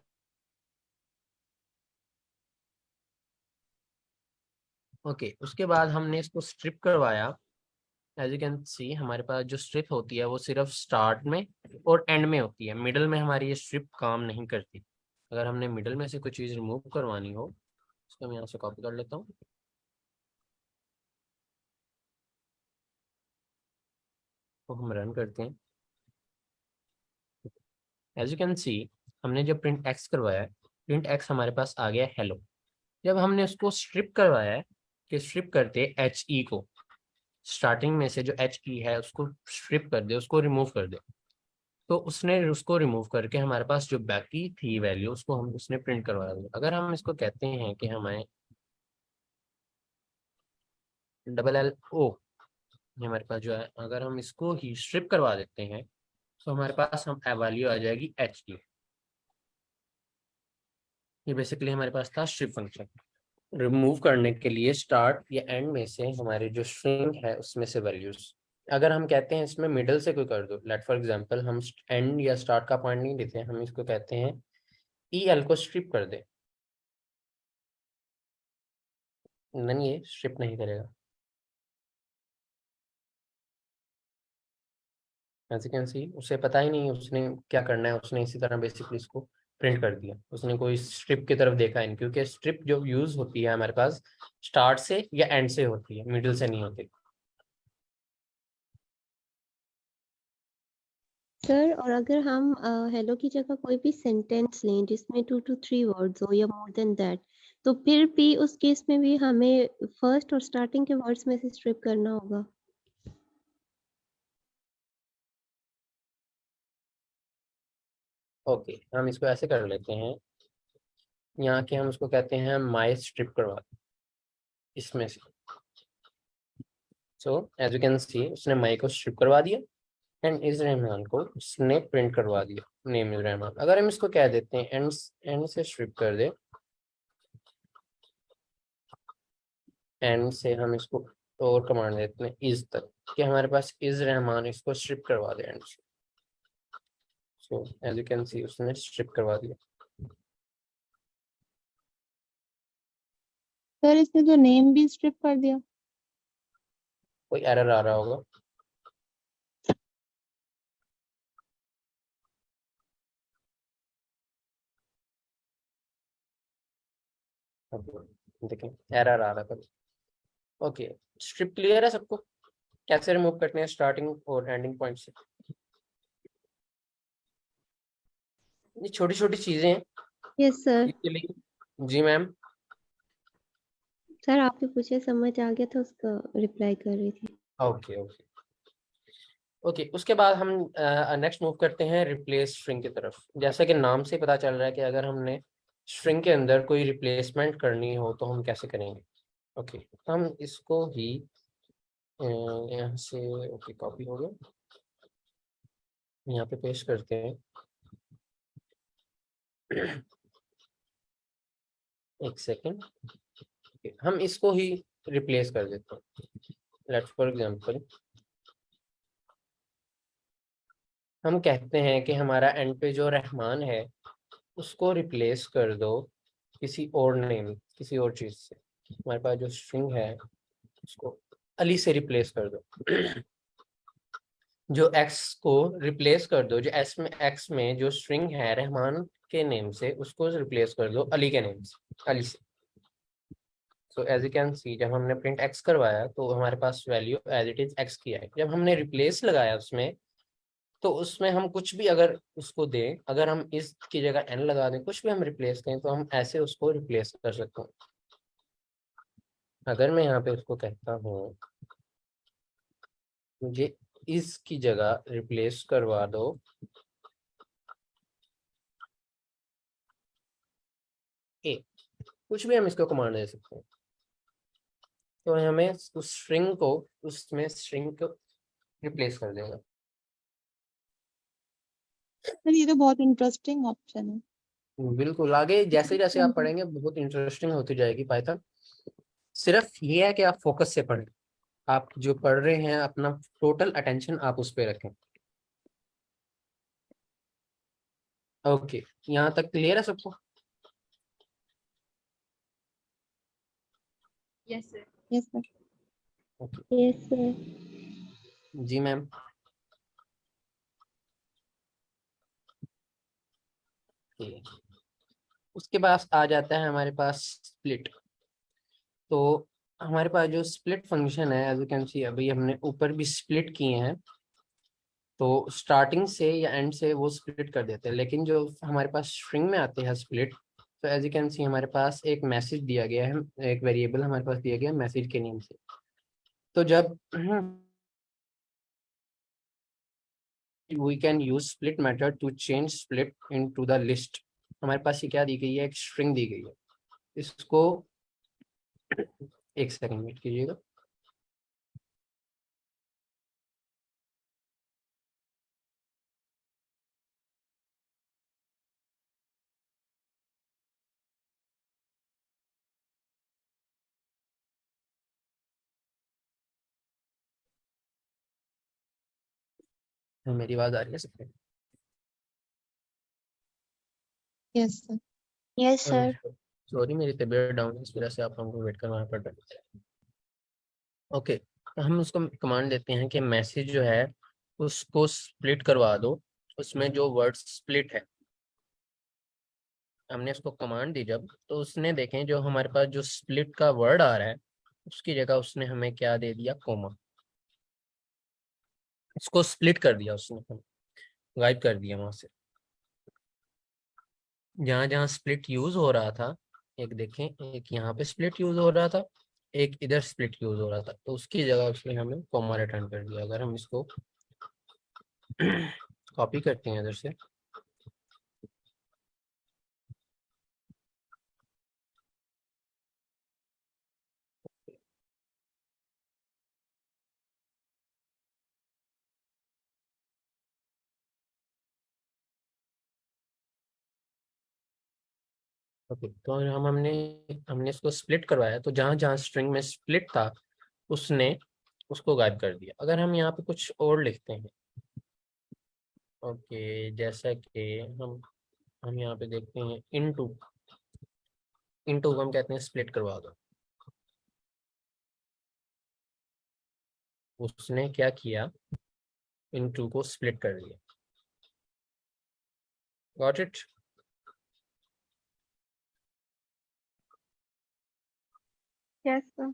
ओके, उसके बाद हमने इसको स्ट्रिप करवाया। एज यू कैन सी हमारे पास जो स्ट्रिप होती है वो सिर्फ स्टार्ट में और एंड में होती है, मिडल में हमारी ये स्ट्रिप काम नहीं करती। अगर हमने मिडल में से कोई चीज़ रिमूव करवानी हो, इसको मैं यहाँ से कॉपी कर लेता हूँ, तो हम रन करते हैं। एज यू कैन सी हमने जो प्रिंट एक्स करवाया है प्रिंट एक्स हमारे पास आ गया हेलो। जब हमने उसको स्ट्रिप करवाया है कि स्ट्रिप करते एच ई को, स्टार्टिंग में से जो एच ई है उसको स्ट्रिप कर दे, उसको रिमूव कर दे, तो उसने उसको रिमूव करके हमारे पास जो बाकी थी वैल्यू उसको हम उसने प्रिंट करवा दिया। अगर हम इसको कहते हैं कि हमें डबल एल ओ हमारे पास जो है, अगर हम इसको ही स्ट्रिप करवा देते हैं तो हमारे पास हम वैल्यू आ जाएगी एच ई। ये बेसिकली हमारे पास था स्ट्रिप फंक्शन। रिमूव करने के लिए स्टार्ट या एंड में से हमारे जो स्ट्रिंग है उसमें से वैल्यूज, अगर हम कहते हैं इसमें मिडल से कोई कर दो, लेट फॉर एग्जांपल हम एंड या स्टार्ट का पॉइंट नहीं देते हैं, हम इसको कहते हैं ई एल को स्ट्रिप कर दे, नहीं ये स्ट्रिप नहीं करेगा। एज यू कैन सी उसे पता ही नहीं उसने क्या करना है, उसने इसी तरह बेसिकली इसको प्रिंट कर दिया, उसने कोई स्ट्रिप की तरफ देखा नहीं, क्योंकि स्ट्रिप जो यूज होती है हमारे पास स्टार्ट से या एंड से होती है, मिडिल से नहीं होती। सर और अगर हम हेलो की जगह कोई भी सेंटेंस लें जिसमें 2 to 3 वर्ड्स हो या मोर देन दैट, तो फिर भी उस केस में भी हमें फर्स्ट और स्टार्टिंग के वर्ड्स में से स्ट्रिप करना होगा। ओके हम इसको ऐसे कर लेते हैं, यहाँ के हम उसको कहते हैं माई स्ट्रिप करवा इसमें से। So as you can see उसने माई को स्ट्रिप करवा दिया एंड इस रहमान को उसने प्रिंट करवा दिया, नेम इज रहमान। अगर हम इसको कह देते हैं एंड से स्ट्रिप कर दे, एंड से हम इसको और कमांड देते हैं इज तक, कि हमारे पास इज रहमान, इसको स्ट्रिप करवा दे एंड से। So as you can see उसने स्ट्रिप करवा दिया। सर इसने तो नेम भी स्ट्रिप कर दिया। कोई एरर आ रहा होगा। देखिए एरर आ रहा था। ओके स्ट्रिप क्लियर है सबको, कैसे रिमूव करते हैं स्टार्टिंग और एंडिंग पॉइंट से। ये छोटी छोटी चीजें हैं यस सर। इसके लिए। जी मैम। सर आपने पूछे समझ आ गया था, उसका रिप्लाई कर रही थी। ओके ओके ओके उसके बाद हम नेक्स्ट मूव करते हैं रिप्लेस स्ट्रिंग की तरफ। जैसा कि नाम से पता चल रहा है कि अगर हमने स्ट्रिंग के अंदर कोई रिप्लेसमेंट करनी हो तो हम कैसे करेंगे। ओके हम इसको ही यहाँ से ओके कॉपी हो गया, यहाँ पे पेस्ट करते हैं। एक सेकेंड, हम इसको ही रिप्लेस कर देते हैं। लेट्स फॉर एग्जांपल हम कहते हैं कि हमारा एंड पे जो रहमान है उसको रिप्लेस कर दो किसी और नेम, किसी और चीज से। हमारे पास जो स्ट्रिंग है उसको अली से रिप्लेस कर दो। जो एक्स को रिप्लेस कर दो, जो एक्स में जो स्ट्रिंग है रहमान के नेम से उसको रिप्लेस कर दो अली के नेम से, अली से। So as you can see जब हमने प्रिंट एक्स करवाया तो हमारे पास value as it is x की आई। जब हमने रिप्लेस लगाया उसमें तो उसमें हम कुछ भी अगर उसको दें, अगर हम इस की जगह एन लगा दें, कुछ भी हम रिप्लेस करें तो हम ऐसे उसको रिप्लेस कर सकते हैं। अगर मैं यहाँ पे उसको कहता हूँ मुझे इस की जगह रिप्लेस करवा दो ए, कुछ भी हम इसको कमांड दे सकते हैं, तो हमें उस स्ट्रिंग को उसमें स्ट्रिंग को रिप्लेस कर देगा। सर ये तो बहुत इंटरेस्टिंग ऑप्शन है। बिल्कुल आगे जैसे जैसे आप पढ़ेंगे बहुत इंटरेस्टिंग होती जाएगी पाइथन। सिर्फ ये है कि आप फोकस से पढ़ें, आप जो पढ़ रहे हैं अपना टोटल अटेंशन आप उस पर रखें। ओके यहाँ तक क्लियर है सबको। Yes sir. Yes sir. Yes sir. जी मैम। उसके बाद आ जाता है हमारे पास स्प्लिट। तो हमारे पास जो स्प्लिट फंक्शन है एज यू कैन सी अभी हमने ऊपर भी स्प्लिट किए हैं, तो स्टार्टिंग से या एंड से वो स्प्लिट कर देते हैं, लेकिन जो हमारे पास स्ट्रिंग में आते हैं स्प्लिट, तो एज यू कैन सी हमारे पास एक मैसेज दिया गया है, एक वेरिएबल हमारे पास दिया गया है मैसेज के नेम से। तो जब we can use split method to change split into the list. हमारे पास ये क्या दी गई है, एक स्ट्रिंग दी गई है। इसको एक सेकंड वेट कीजिएगा। मेरी आवाज आ रही है सबको? Yes sir. Yes sir. Sorry मेरी तबीयत डाउन है, इस वजह से आप लोगों को वेट करना पड़ रहा है। ओके, तो हम उसको कमांड देते हैं कि मैसेज जो है उसको स्प्लिट करवा दो, उसमें जो वर्ड स्प्लिट है। हमने उसको कमांड दी जब, तो उसने देखें जो हमारे पास जो स्प्लिट का वर्ड आ रहा है उसकी जगह उसने हमें क्या दे दिया, कोमा। इसको स्प्लिट कर दिया उसने, गायब कर दिया वहां से। जहां जहां स्प्लिट यूज हो रहा था, एक देखें, एक यहाँ पे स्प्लिट यूज हो रहा था, एक इधर स्प्लिट यूज हो रहा था, तो उसकी जगह उसने हमें कॉमा रिटर्न कर दिया। अगर हम इसको कॉपी करते हैं इधर से, ओके, तो हमने हमने इसको स्प्लिट करवाया, तो जहां जहां स्ट्रिंग में स्प्लिट था उसने उसको गायब कर दिया। अगर हम यहाँ पे कुछ और लिखते हैं, ओके, जैसा कि हम यहाँ पे देखते हैं इनटू, इनटू हम कहते हैं स्प्लिट करवा दो। उसने क्या किया, इनटू को स्प्लिट कर दिया। Got it? Yes sir.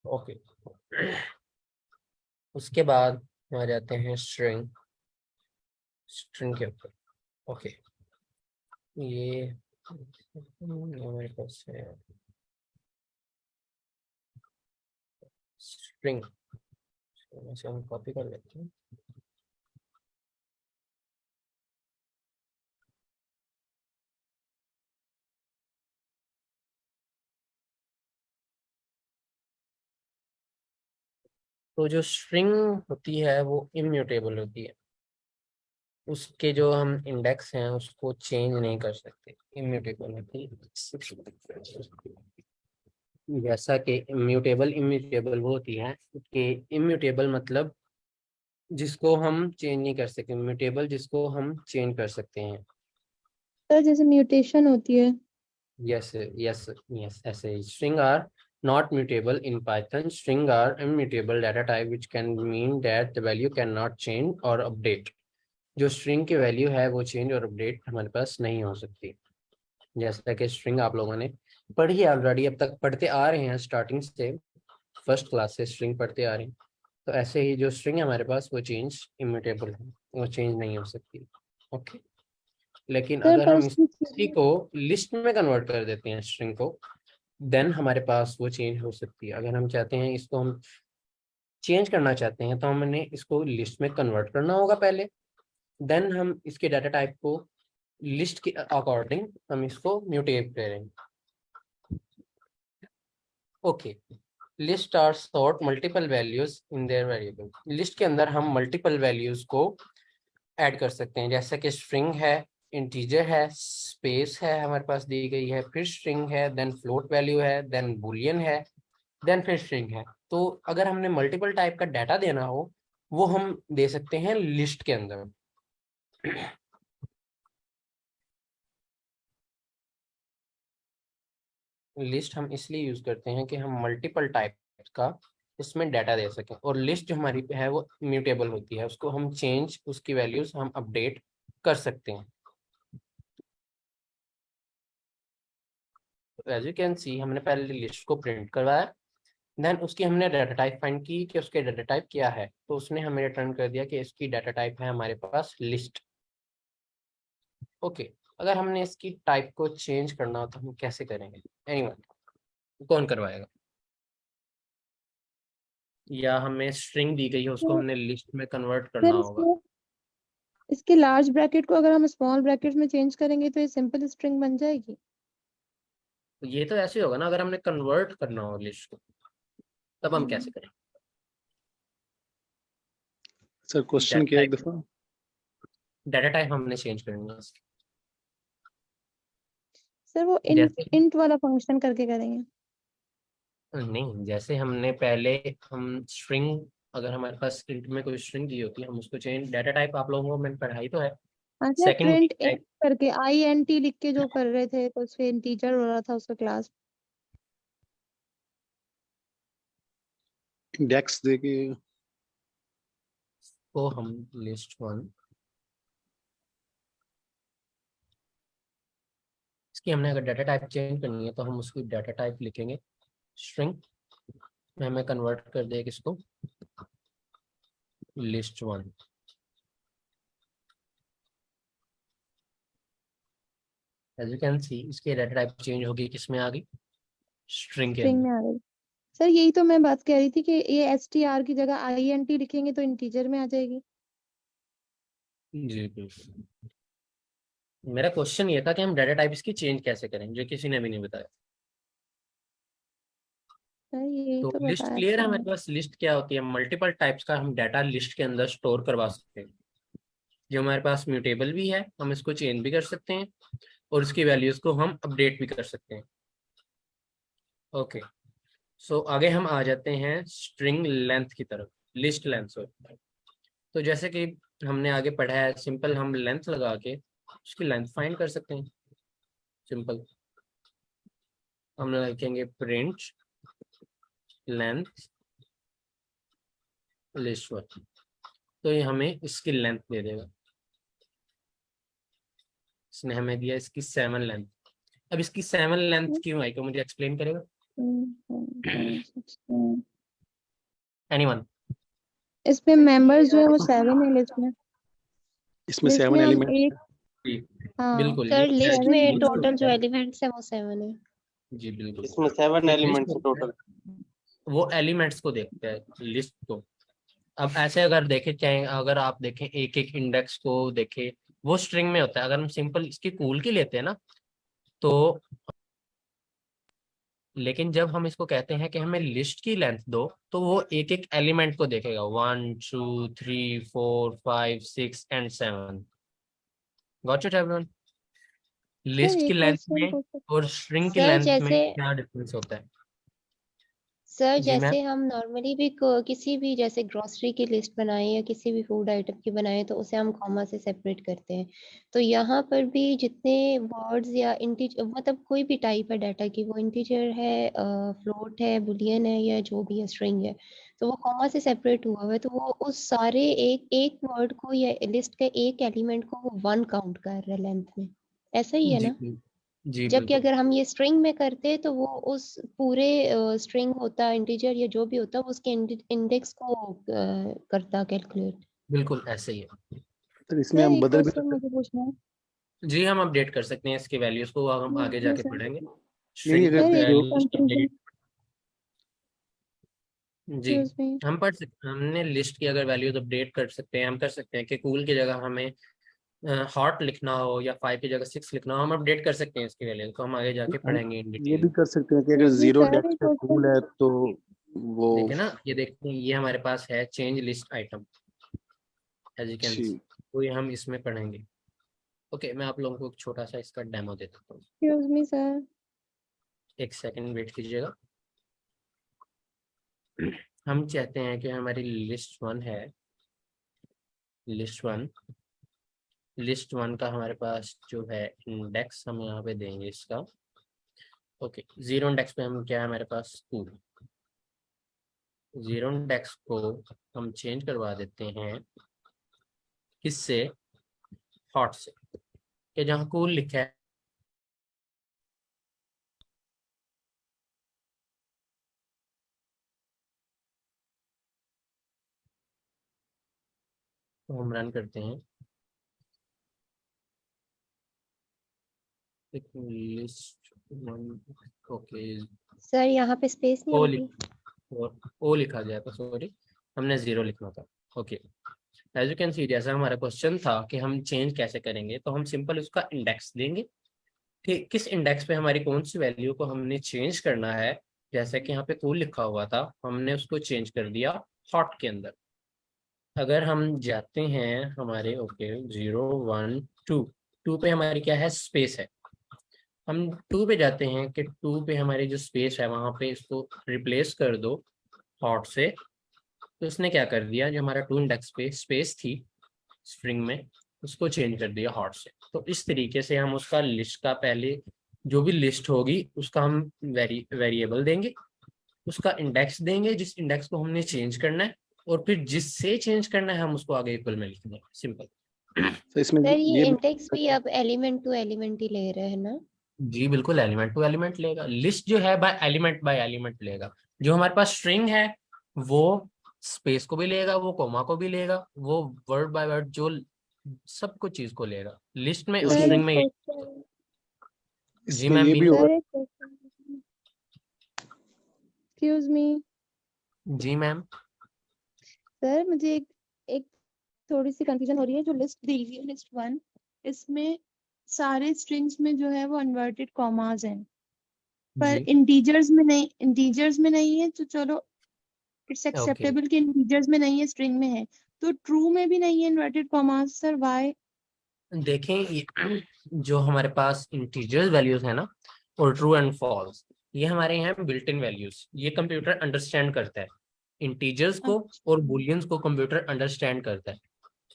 Okay, उसके बाद आ जाते हैं स्ट्रिंग, स्ट्रिंग के ऊपर। ओके, ये हमारे पास है स्ट्रिंग, इसे हम कॉपी कर लेते हैं। तो जो स्ट्रिंग होती है वो इम्यूटेबल होती है, उसके जो हम इंडेक्स हैं उसको चेंज नहीं कर सकते, इम्यूटेबल होती है। जैसा कि इम्यूटेबल, इम्यूटेबल वो होती है कि इम्यूटेबल मतलब जिसको हम चेंज नहीं कर सकते, इम्यूटेबल जिसको हम चेंज कर सकते हैं। सर जैसे म्यूटेशन होती है। यस यस यस, ऐसे string are not mutable in Python. String are immutable data type which can mean that the value cannot change or update. जो स्ट्रिंग की वैल्यू है वो चेंज और अपडेट हमारे पास नहीं हो सकती। जैसा कि स्ट्रिंग आप लोगों ने पढ़ी है ऑलरेडी, अब तक पढ़ते आ रहे हैं, स्टार्टिंग से फर्स्ट क्लास से स्ट्रिंग पढ़ते आ रहे हैं। तो ऐसे ही जो स्ट्रिंग है हमारे पास वो चेंज इम्यूटेबल है, वो चेंज नहीं हो सकती। ओके, लेकिन सर अगर पर हम उसकी इसी को लिस्ट में कन्वर्ट कर देते हैं स्ट्रिंग को, देन हमारे पास वो चेंज हो सकती है। अगर हम चाहते हैं इसको हम चेंज करना चाहते हैं तो हमने इसको लिस्ट में कन्वर्ट करना होगा पहले, देन हम इसके डाटा टाइप को लिस्ट के अकॉर्डिंग हम इसको म्यूटेट करेंगे। Okay, list are sort multiple values in their variable. List के अंदर हम मल्टीपल वैल्यूज को ऐड कर सकते हैं, जैसे कि स्ट्रिंग है, इंटीजर है, स्पेस है हमारे पास दी गई है, फिर स्ट्रिंग है, देन फ्लोट वैल्यू है, देन बूलियन है, देन फिर स्ट्रिंग है। तो अगर हमने मल्टीपल टाइप का डाटा देना हो वो हम दे सकते हैं लिस्ट के अंदर। लिस्ट हम इसलिए यूज करते हैं कि हम मल्टीपल टाइप का उसमें डाटा दे सकें, और लिस्ट जो हमारी है वो म्यूटेबल होती है, उसको हम चेंज, उसकी वैल्यूज हम अपडेट कर सकते हैं। एज यू कैन सी हमने पहले लिस्ट को प्रिंट करवाया, देन उसकी हमने डाटा टाइप फाइंड की कि उसके डाटा टाइप क्या है, तो उसने हमें रिटर्न कर दिया कि इसकी डाटा टाइप है हमारे पास लिस्ट। ओके, अगर हमने इसकी टाइप को चेंज करना हो तो हम कैसे करेंगे? एनीवन कौन करवाएगा? या हमें स्ट्रिंग दी गई है उसको तो हमने लिस्ट में कन्वर्ट करना सर होगा? इसके लार्ज ब्रैकेट को अगर हम स्मॉल ब्रैकेट में चेंज करेंगे तो ये सिंपल स्ट्रिंग बन जाएगी। तो ये तो ऐसे ही होगा ना, अगर हमने कन्वर्ट करना हो लिस्ट को तब हम कैसे करेंगे? सर क्वेश्चन क्या है एक दफा? डाटा टाइप हमने चेंज करनी है इसकी। सर वो जैसे इंट वाला फंक्शन करके करेंगे। नहीं, जैसे हमने पहले हम स्ट्रिंग, अगर हमारे पास इंट में कोई स्ट्रिंग दी होती है हम उसको चेंज, डाटा टाइप आप लोगों को मैंने पढ़ाई तो है। अच्छा, सेकंड प्रिंट इंट टाइप करके INT लिख के जो कर रहे थे तो उससे इंटीजर हो रहा था उसका क्लास। इंडेक्स देके को हम लिस्ट वन, इसकी हमने अगर डाटा टाइप चेंज करनी है तो हम उसकी डाटा टाइप लिखेंगे स्ट्रिंग में, हमें कन्वर्ट कर देगा इसको list one. As you can see इसकी डाटा टाइप चेंज होगी, किसमें आ गई? स्ट्रिंग के स्ट्रिंग अंदर। में आ गई। सर यही तो मैं बात कह रही थी कि ये STR की जगह INT लिखेंगे तो इंटीजर में आ जाएगी। जी बिल्कुल, मेरा क्वेश्चन ये था कि हम डाटा टाइप इसकी चेंज कैसे करें, जो किसी ने भी नहीं बताया। सर यही तो तो लिस्ट बताया क्लियर है था। हमारे पास? लिस्ट क्या होती है? मल्टीपल टाइप्स का हम डाटा लिस्ट के अंदर स्टोर करवा सकते हैं। जो हमारे पास म्यूटेबल भी है, हम इसको चेंज भी कर सकते हैं और उसकी वैल्यूज को हम अपडेट भी कर सकते हैं। ओके, सो आगे हम आ जाते हैं स्ट्रिंग लेंथ की तरफ, लिस्ट लेंथ। तो जैसे कि हमने आगे पढ़ा है, सिंपल हम लेंथ लगा के उसकी लेंथ फाइंड कर सकते हैं। सिंपल हम लिखेंगे प्रिंट लेंथ लिस्ट वन, तो ये हमें इसकी लेंथ दे देगा। इसने हमें दिया इसकी 7 लेंथ। अब इसकी 7 लेंथ क्यों आई तो मुझे एक्सप्लेन करेगा एनीवन? इसमें मेंबर्स जो है वो 7 है लिस्ट में। इसमें लिस्ट 7 में हम एलिमेंट एक, हाँ बिल्कुल, ये सर लिस्ट 7 में लिस्ट टोटल होता जो है। एलिमेंट्स है वो 7 है। जी बिल्कुल, इसमें 7 एक लिस्ट एलिमेंट्स होता है, टोटल। वो एलिमेंट्स को देखते हैं लिस्ट को। अब ऐसे अगर देखे, चाहे अगर आप देखें एक एक इंडेक्स को देखें, वो स्ट्रिंग में होता है। अगर हम सिंपल इसकी कूल की लेते हैं ना, तो लेकिन जब हम इसको कहते हैं कि हमें लिस्ट की लेंथ दो, तो वो एक एक एलिमेंट को देखेगा, 1 2 3 4 5 6 and 7। Got it everyone? Sir list की एक लेंथ क्वेश्चन में पूछ और स्ट्रिंग की सर लेंथ में जैसे क्या डिफरेंस होता है? सर जी मैम। जैसे हम नॉर्मली भी किसी भी जैसे ग्रोसरी की लिस्ट बनाए या किसी भी फूड आइटम की बनाए तो उसे हम कॉमा से सेपरेट करते हैं। तो यहाँ पर भी जितने वर्ड्स या इंटीजर मतलब कोई भी टाइप है डाटा की, वो इंटीजर है, फ्लोट है, बुलियन है या जो भी है स्ट्रिंग है, तो वो कॉमा से सेपरेट हुआ हुआ है, तो वो उस सारे एक एक वर्ड को या लिस्ट के एक एलिमेंट को वो 1 काउंट कर रहा है लेंथ में। ऐसा ही है जी ना? जी जबकि बिल्कुल अगर हम ये स्ट्रिंग में करते तो वो उस पूरे स्ट्रिंग होता इंटीजर या जो भी होता वो उसके इंडेक्स को करता कैलकुलेट। बिल्कुल ऐसे ही है। सर इसमें सर हम एक बदल भी क्वेश्चन सकते हैं। मुझे पूछना है। जी हम अपडेट कर सकते हैं इसकी वैल्यूज को, हम आगे नहीं जाके सर, पढ़ेंगे नहीं स्ट्रिंग अगर सर एक जो लिस्ट कंफ्यूजन, अपडेट। जी, एक्सक्यूज मी। हम पढ़ सकते, हमने लिस्ट की अगर वैल्यूज अपडेट कर सकते हैं। हम कर सकते हैं कि कूल की जगह हमें हॉट लिखना हो या 5 की जगह 6 लिखना हो, हम अपडेट कर सकते हैं इसकी वैल्यूज को। हम आगे जाके हम पढ़ेंगे इन ये डिटेल। भी कर सकते हैं कि अगर excuse me zero sir, depth एक पे कूल क्वेश्चन। है तो वो देखिए ना, ये देखते हैं, ये हमारे पास है change list item, as you can see. ठीक। तो ये हम इसमें पढ़ेंगे। ओके, मैं आप लोगों को एक छोटा सा इसका डेमो दे देता हूँ। Excuse me sir. एक सेकंड वेट कीजिएगा। हम चाहते हैं कि हमारी लिस्ट वन है, लिस्ट वन, लिस्ट वन का हमारे पास जो है इंडेक्स हम यहाँ पे देंगे इसका। ओके, जीरो इंडेक्स पे हम क्या है हमारे पास 2। जीरो इंडेक्स को हम चेंज करवा देते हैं किससे? हॉट से, कि जहाँ कूल लिखा है तो हम रन करते हैं। लिस्ट ओके सर यहाँ पे स्पेस नहीं ओ होगी। ओ लिखा जाए तो सॉरी, हमने 0 लिखना था। Okay, as you can see जैसा हमारा क्वेश्चन था कि हम चेंज कैसे करेंगे, तो हम सिंपल उसका इंडेक्स देंगे। ठीक, किस इंडेक्स पे हमारी कौन सी वैल्यू को हमने चेंज करना है, जैसे कि यहाँ पे कूल लिखा हुआ था, हमने उसको चेंज कर दिया हॉट के अंदर। अगर हम जाते हैं हमारे ओके 0 1 2 2 पे हमारी क्या है, स्पेस है। हम 2 पे जाते हैं कि 2 पे हमारी जो स्पेस है वहां पे इसको रिप्लेस कर दो हॉट से। तो उसने क्या कर दिया, जो हमारा टू इंडेक्स पे स्पेस थी स्ट्रिंग में, उसको चेंज कर दिया हॉट से। तो इस तरीके से हम उसका लिस्ट का पहले जो भी लिस्ट होगी उसका हम वेरिएबल देंगे, उसका इंडेक्स देंगे जिस इंडेक्स को हमने चेंज करना है, और फिर जिससे चेंज करना है हम उसको आगे इक्वल में लिख देंगे, सिंपल। तो इसमें सर ये ये इंडेक्स भी अब एलिमेंट टू एलिमेंट ही ले रहे हैं ना। जी बिल्कुल, एलिमेंट टू एलिमेंट लेगा। लिस्ट जो है बाय एलिमेंट लेगा। जो हमारे पास स्ट्रिंग है वो स्पेस को भी लेगा, वो कोमा को भी लेगा, वो वर्ड बाय वर्ड जो सब कुछ चीज को लेगा लिस्ट में और इसमें सर एक स्ट्रिंग में। क्वेश्चन। जी इसमें मैम, ये भी मीनू। होगा। सर एक क्वेश्चन। एक्सक्यूज मी जी मैम। सर, मुझे एक थोड़ी सी कंफ्यूजन हो रही है। जो लिस्ट दी हुई है, लिस्ट 1, इसमें सारे स्ट्रिंग्स में जो है वो इन्वर्टेड कॉमास हैं, पर जी इंटीजर्स में नहीं है। तो चलो, इट्स ओके, एक्सेप्टेबल कि इंटीजर्स में नहीं है, स्ट्रिंग में है। तो ट्रू में भी नहीं है इन्वर्टेड कॉमास, सर व्हाई? देखें जो हमारे पास इंटीजर वैल्यूज है ना, और ट्रू एंड फॉल्स, ये हमारे यहाँ बिल्ट इन वैल्यूज, ये कंप्यूटर अंडरस्टैंड करता है। इंटीजर्स को और बुलियंस को कंप्यूटर अंडरस्टैंड करता है।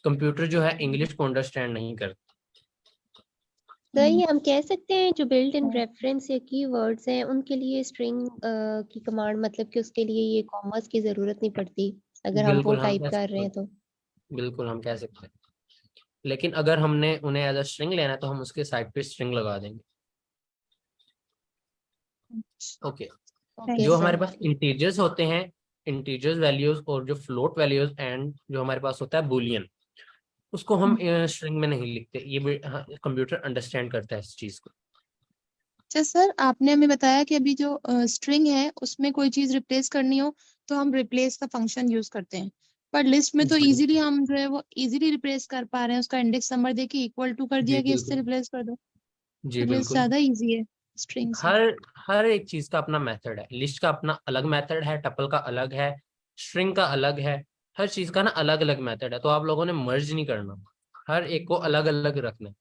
कंप्यूटर जो है इंग्लिश को अंडरस्टैंड नहीं करता। सर ये हम कह सकते हैं जो बिल्ट इन रेफरेंस या कीवर्ड्स हैं उनके लिए स्ट्रिंग की कमांड, मतलब कि उसके लिए ये कॉमास की जरूरत नहीं पड़ती अगर हम वो बिल्कुल हम टाइप कह कर सकते रहे हैं हैं, तो। बिल्कुल हम कह सकते हैं। लेकिन अगर हमने उन्हें एज अ स्ट्रिंग लेना है तो हम उसके साइड पे स्ट्रिंग लगा देंगे। ओके, ओके जो सर। हमारे पास इंटीजर्स होते हैं, इंटीजर्स वैल्यूज और जो फ्लोट वैल्यूज एंड जो हमारे पास होता है बुलियन, उसको हम स्ट्रिंग में नहीं लिखते। ये भी कंप्यूटर अंडरस्टैंड करता है इस चीज को। अच्छा सर, आपने हमें बताया कि अभी जो स्ट्रिंग है उसमें कोई चीज रिप्लेस करनी हो तो हम रिप्लेस का फंक्शन यूज करते हैं, पर लिस्ट में तो जी इजीली हम जो है वो इजीली रिप्लेस कर पा रहे हैं। उसका इंडेक्स नंबर देके इक्वल टू कर जी दिया कि इससे बिल्कुल, रिप्लेस कर दो। जी तो लिस्ट बिल्कुल। ज्यादा इजी है स्ट्रिंग से। हर हर एक चीज का अपना मेथड है। लिस्ट का अपना अलग मेथड है, टपल का अलग है, स्ट्रिंग का अलग है। हर चीज का ना अलग अलग मेथड है, तो आप लोगों ने मर्ज नहीं करना, हर एक को अलग अलग रखना है।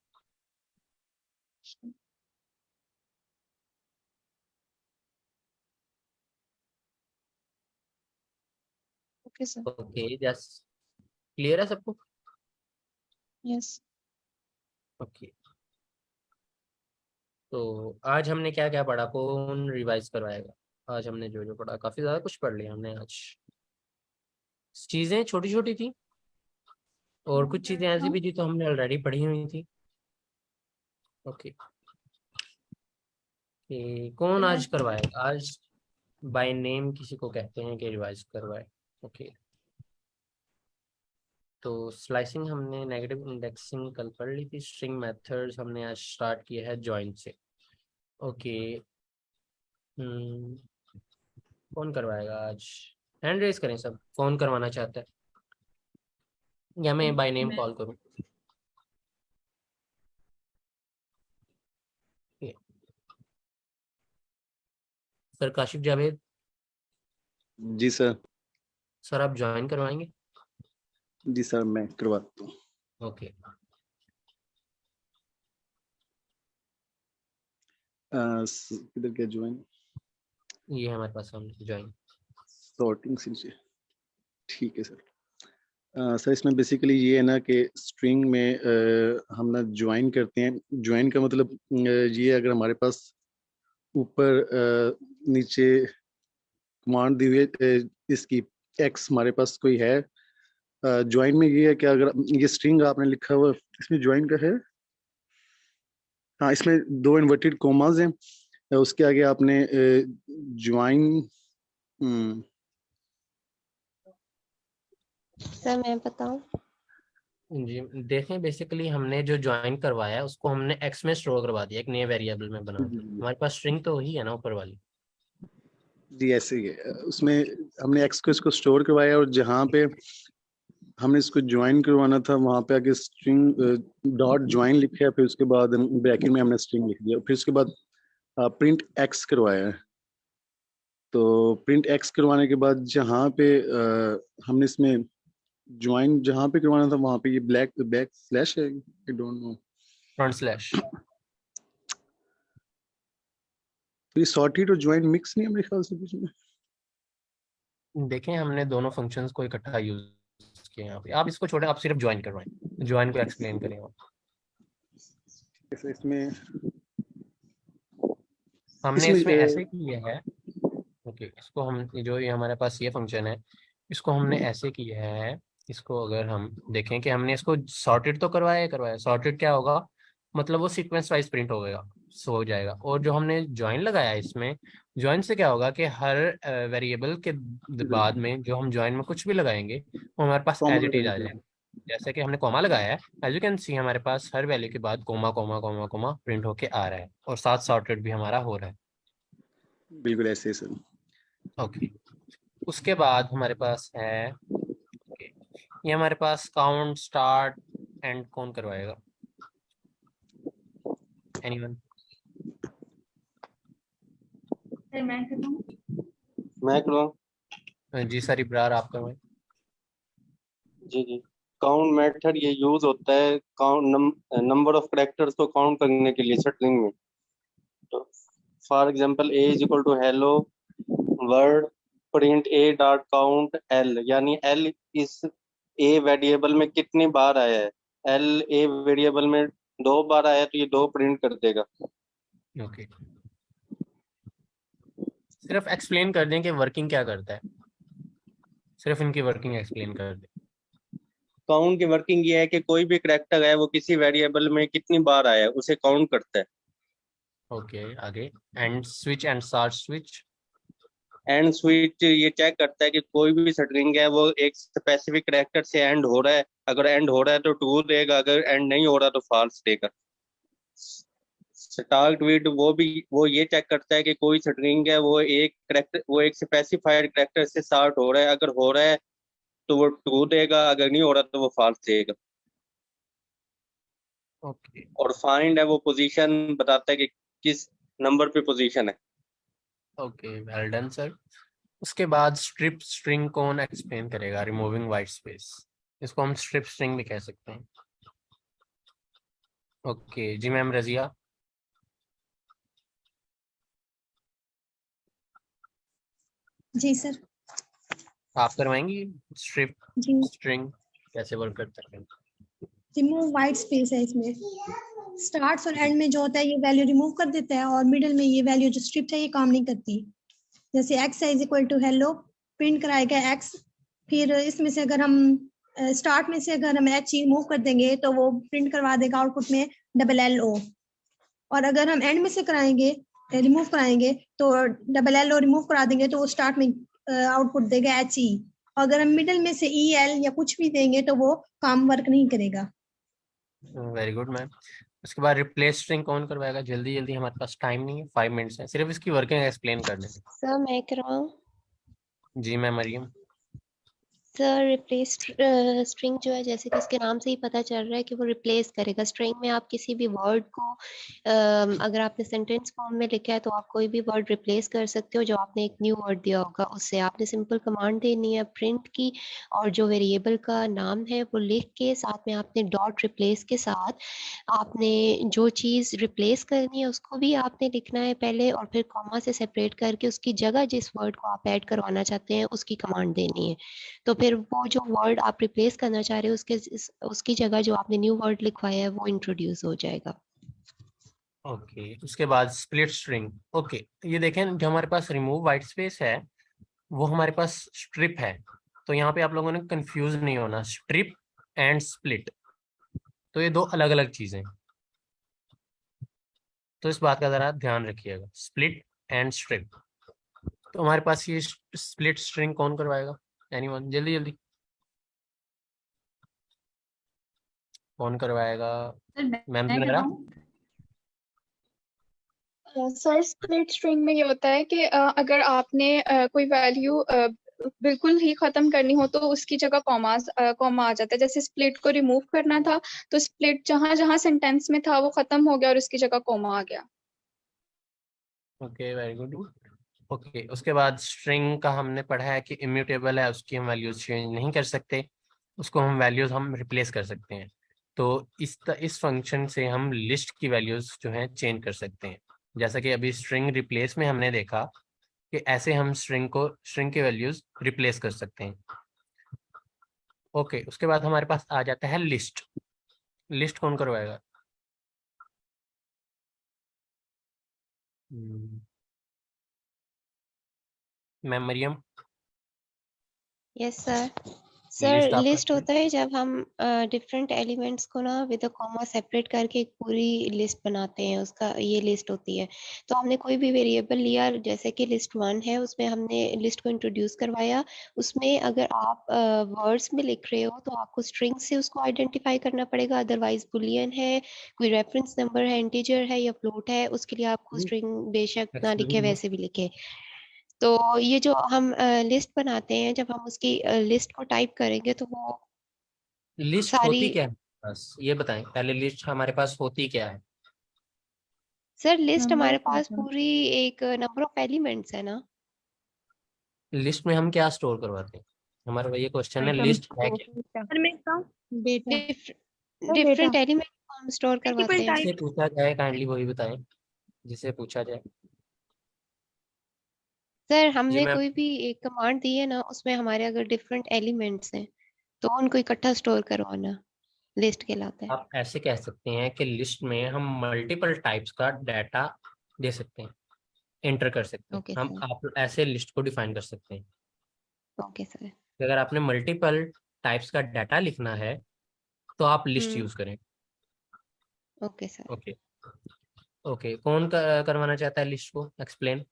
Okay sir. Okay, just clear है सबको? यस। ओके, तो आज हमने क्या क्या पढ़ा, कौन रिवाइज करवाएगा? आज हमने जो जो पढ़ा, काफी ज्यादा कुछ पढ़ लिया हमने आज। चीजें छोटी छोटी थी और कुछ चीजें ऐसी हाँ। भी थी तो हमने ऑलरेडी पढ़ी हुई थी। ओके, कौन आज करवाएगा? आज बाय नेम किसी को कहते हैं कि रिवाइज करवाए। ओके, तो स्लाइसिंग हमने, नेगेटिव इंडेक्सिंग कल पढ़ ली थी, स्ट्रिंग मेथड्स हमने आज स्टार्ट किया है जॉइन से। ओके, कौन करवाएगा आज? हैंड रेज करें सब, कौन करवाना चाहता है, या मैं बाय नेम मैं कॉल करूं? ये, सर काशिफ जावेद, जी सर। सर आप ज्वाइन करवाएंगे? जी सर, मैं करवाता हूँ। ओके, किधर क्या ज्वाइन? ये हमारे पास हमने ज्वाइन। सॉर्टिंग से। ठीक है सर। सर इसमें बेसिकली ये है ना कि स्ट्रिंग में हम ना ज्वाइन करते हैं। ज्वाइन का मतलब ये अगर हमारे पास ऊपर नीचे कमांड दी हुई है इसकी एक्स हमारे पास कोई है। ज्वाइन में ये है कि अगर ये स्ट्रिंग आपने लिखा हुआ इसमें ज्वाइन का है। हाँ, इसमें 2 इन्वर्टेड कोमास हैं। उसके आगे आपने ज्वाइन। सर मैं बताऊं। जी देखें, बेसिकली हमने जो ज्वाइन करवाया है उसको हमने एक्स में स्टोर करवा दिया, एक नए वेरिएबल में बना के। हमारे पास स्ट्रिंग तो वही है ना ऊपर वाली। जी ऐसे ही है। उसमें हमने एक्स को इसको स्टोर करवाया और जहाँ पे हमने इसको ज्वाइन करवाना था वहां पे आगे स्ट्रिंग डॉट ज्वाइन लिखा है, फिर उसके बाद ब्रैकेट में हमने स्ट्रिंग लिख दिया, फिर उसके बाद प्रिंट एक्स करवाया है। तो प्रिंट एक्स करवाने के बाद जहाँ पे हमने इसमें ज्वाइन जहाँ पे करवाना था वहां पे ये ब्लैक बैक स्लैश है, I don't know. Front slash. तो ये सॉर्टेड और ज्वाइन मिक्स नहीं है मेरे ख्याल से बीच में। देखें, हमने दोनों फंक्शंस को इकट्ठा यूज किया यहाँ पे। आप इसको छोड़ें, आप सिर्फ ज्वाइन करवाएं, ज्वाइन को एक्सप्लेन करें आप। जैसे इसमें हमने इसमें इसमें ऐसे किया है। ओके, इसको हम जो ये हमारे पास ये फंक्शन है, इसको हमने ऐसे किया है। इसको अगर हम देखें कि हमने इसको सॉर्टेड तो करवाया सॉर्टेड क्या होगा, मतलब वो सीक्वेंस वाइज प्रिंट हो जाएगा। और जो हमने ज्वाइन लगाया है इसमें, ज्वाइन से क्या होगा कि हर वेरिएबल के बाद में जो हम ज्वाइन में कुछ भी लगाएंगे वो हमारे पास कॉमा एज इट इज आ लगाएंगे। जाएगा। जैसे कि हमने कॉमा लगाया है, एज यू कैन सी हमारे पास हर वैल्यू के बाद comma comma comma comma print होके आ रहा है, और साथ सॉर्टेड भी हमारा हो रहा है। बिल्कुल ऐसे ही सर। ओके, उसके बाद हमारे पास है, ओके, ये हमारे पास काउंट स्टार्ट एंड कौन करवाएगा? एनीवन? सर मैं करवाऊं? मैं करवाऊं? जी सर, इब्रार आप करवाएं। जी जी। काउंट मेथड ये यूज होता है काउंट नंबर ऑफ कैरेक्टर्स को काउंट करने के लिए स्ट्रिंग में। तो for example a is equal to hello word print a dot count L, यानी एल इस ए वेरिएबल में कितनी बार आया है। एल ए वेरिएबल में 2 बार आया तो ये 2 प्रिंट कर देगा। ओके, सिर्फ एक्सप्लेन कर दें कि वर्किंग क्या करता है, सिर्फ इनकी वर्किंग एक्सप्लेन कर दें। काउंट की वर्किंग ये है कि कोई भी कैरेक्टर है वो किसी वेरिएबल में कितनी बार आया है उसे काउंट करता है। ओके, आगे and switch and start switch. And switch ये चेक करता है कि कोई भी स्ट्रिंग है वो एक स्पेसिफिक कैरेक्टर से एंड हो रहा है। अगर एंड हो रहा है तो ट्रू देगा, अगर एंड नहीं हो रहा तो फॉल्स देगा। स्टार्ट विद वो ये चेक करता है कि कोई स्ट्रिंग है वो एक स्पेसिफाइड कैरेक्टर से स्टार्ट हो रहा है। अगर हो रहा है तो वो ट्रू देगा, अगर नहीं हो रहा तो वो फॉल्स देगा। ओके और फाइंड है वो पोजीशन बताता है कि किस नंबर पे पोजीशन है। Okay, well done sir. उसके बाद स्ट्रिप स्ट्रिंग कौन एक्सप्लेन करेगा? रिमूविंग वाइट स्पेस, इसको हम स्ट्रिप स्ट्रिंग भी कह सकते हैं। ओके जी मैम, रजिया जी सर। आप करवाएंगी स्ट्रिप जी, स्ट्रिंग कैसे वर्क करता है? रिमूव वाइट स्पेस है इसमें। स्टार्ट्स और एंड में जो होता है ये वैल्यू रिमूव कर देता है, और मिडिल में ये वैल्यू जो स्ट्रिप है ये काम नहीं करती। जैसे x is equal to hello print कराएगा एक्स, फिर इसमें से अगर हम स्टार्ट में से अगर हम एच रिमूव कर देंगे तो वो प्रिंट करवा देगा आउटपुट में डबल एल ओ। और अगर हम एंड में से कराएंगे रिमूव कराएंगे तो डबल एल ओ रिमूव करा देंगे तो वो स्टार्ट में आउटपुट देगा एच ई। अगर हम मिडिल में से ई एल या कुछ भी देंगे तो वो काम वर्क नहीं करेगा। Very good ma'am. उसके बाद रिप्लेस स्ट्रिंग कौन करवाएगा? जल्दी जल्दी, हमारे पास टाइम नहीं है, 5 मिनट्स है, सिर्फ इसकी वर्किंग एक्सप्लेन कर दें। सर मैं करवाऊँ? जी ma'am, Mariam. Sir replace string जो है, जैसे कि इसके नाम से ही पता चल रहा है कि वो रिप्लेस करेगा। स्ट्रिंग में आप किसी भी वर्ड को अगर आपने सेंटेंस फॉर्म में लिखा है तो आप कोई भी वर्ड रिप्लेस कर सकते हो जो आपने एक न्यू वर्ड दिया होगा उससे। आपने सिंपल कमांड देनी है प्रिंट की, और जो वेरिएबल का नाम है वो लिख के साथ में आपने डॉट रिप्लेस के साथ आपने जो चीज़ रिप्लेस करनी है उसको भी आपने लिखना है पहले, और फिर कॉमा से सेपरेट करके उसकी जगह जिस वर्ड को आप ऐड करवाना चाहते हैं उसकी कमांड देनी है। तो फिर वो जो वर्ड आप रिप्लेस करना चाह रहे हो उसकी जगह जो आपने न्यू वर्ड लिखवाया है वो इंट्रोड्यूस हो जाएगा। ओके, उसके बाद स्प्लिट स्ट्रिंग। ओके, ये देखें, जो हमारे पास रिमूव वाइट स्पेस है वो हमारे पास स्ट्रिप है। तो यहाँ पे आप लोगों ने कंफ्यूज नहीं होना, स्ट्रिप एंड स्प्लिट तो ये दो अलग अलग चीजें, तो इस बात का जरा ध्यान रखिएगा, स्प्लिट एंड स्ट्रिप। तो हमारे पास ये स्प्लिट स्ट्रिंग कौन करवाएगा? एनीवन, जल्दी जल्दी। कौन करवाएगा? सर मैम मैं ज़रा। करवाऊं? सर स्प्लिट स्ट्रिंग में ये होता है कि अगर आपने कोई वैल्यू बिल्कुल ही खत्म करनी हो तो उसकी जगह कॉमा आ जाता है। जैसे स्प्लिट को रिमूव करना था तो स्प्लिट जहां जहां सेंटेंस में था वो खत्म हो गया और उसकी जगह कॉमा आ गया। Okay, very good. ओके, उसके बाद स्ट्रिंग का हमने पढ़ा है कि इम्यूटेबल है, उसकी हम वैल्यूज चेंज नहीं कर सकते, उसको हम वैल्यूज हम रिप्लेस कर सकते हैं। तो इस फंक्शन से हम लिस्ट की वैल्यूज जो हैं चेंज कर सकते हैं। जैसा कि अभी स्ट्रिंग रिप्लेस में हमने देखा कि ऐसे हम स्ट्रिंग की वैल्यूज रिप्लेस कर सकते हैं। ओके, उसके बाद हमारे पास आ जाता है लिस्ट। लिस्ट कौन करवाएगा? Ma'am Mariam. Yes sir. List sir आप लिस्ट करते हैं? होता है जब हम डिफरेंट एलिमेंट्स को ना विद अ कॉमा सेपरेट करके एक पूरी लिस्ट बनाते हैं, उसका ये लिस्ट होती है। तो हमने कोई भी वेरिएबल लिया, जैसे कि लिस्ट 1 है, उसमें हमने लिस्ट को इंट्रोड्यूस करवाया। उसमें अगर आप वर्ड्स में लिख रहे हो तो आपको स्ट्रिंग से उसको आइडेंटिफाई करना पड़ेगा, अदरवाइज बुलियन है, कोई रेफरेंस नंबर है, इंटीजर है या फ्लोट है, उसके लिए आपको स्ट्रिंग बेशक ना लिखे वैसे भी लिखे। तो ये जो हम लिस्ट बनाते हैं, जब हम उसकी लिस्ट को टाइप करेंगे तो वो लिस्ट सारी। होती क्या है? बस ये बताएं पहले, लिस्ट हमारे पास होती क्या है? सर लिस्ट नंबर हमारे ऑफ पास आइटम। पूरी एक नंबर ऑफ एलिमेंट्स है ना। लिस्ट में हम क्या स्टोर करवाते हैं? हमारा ये क्वेश्चन है, आइटम लिस्ट है क्या? सर मैं बताऊं, data. Sir data. Different element को हम स्टोर करवाते मल्टीपल हैं। जिसे टाइप। पूछा जाए काइंडली वही बताएं, जिसे पूछा जाए। सर जी हमने मैम। कोई भी एक कमांड दी है ना, उसमें हमारे अगर डिफरेंट एलिमेंट्स हैं तो उनको इकट्ठा स्टोर करवाना लिस्ट कहलाता है। आप ऐसे कह सकते हैं कि लिस्ट में हम मल्टीपल टाइप्स का डाटा दे सकते हैं, एंटर कर सकते हैं। ओके हम सर। आप ऐसे लिस्ट को डिफाइन कर सकते हैं ओके सर। कि अगर आपने मल्टीपल टाइप्स का डाटा लिखना है तो आप लिस्ट यूज करें। Okay sir. ओके। ओके, कौन करवाना चाहता है लिस्ट को एक्सप्लेन?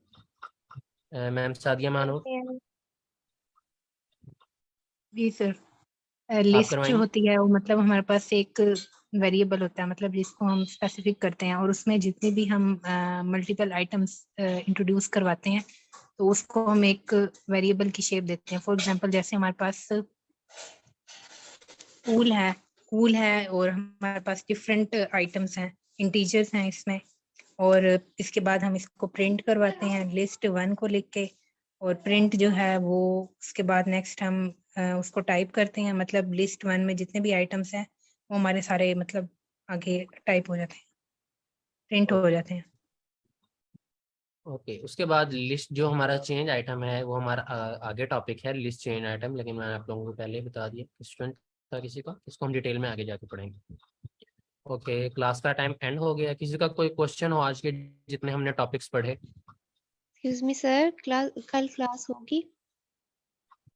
मैम सादिया मानो, जी सर। आप लिस्ट जो करवाएंगे? होती है वो मतलब हमारे पास एक वेरिएबल होता है, मतलब जिसको हम स्पेसिफिक करते हैं और उसमें जितने भी हम मल्टीपल आइटम्स इंट्रोड्यूस करवाते हैं तो उसको हम एक वेरिएबल की शेप देते हैं। फॉर एग्जांपल जैसे हमारे पास कूल है और हमारे पास डिफरेंट आइटम्स हैं, इंटीजर्स हैं इसमें, और इसके बाद हम इसको प्रिंट करवाते हैं लिस्ट 1 को लिख के, और प्रिंट जो है वो उसके बाद नेक्स्ट हम उसको टाइप करते हैं, मतलब लिस्ट 1 में जितने भी आइटम्स हैं वो हमारे सारे मतलब आगे टाइप हो जाते हैं, प्रिंट हो जाते हैं। ओके, उसके बाद लिस्ट जो हमारा चेंज आइटम है वो हमारा आगे टॉपिक है, लिस्ट चेंज आइटम, लेकिन मैंने आप लोगों को पहले ही बता दिया। स्टूडेंट था किसी का? इसको हम डिटेल में आगे जाके पढ़ेंगे। ओके, क्लास का टाइम एंड हो गया। किसी का कोई क्वेश्चन हो आज के जितने हमने टॉपिक्स पढ़े? एक्सक्यूज मी सर, कल क्लास होगी?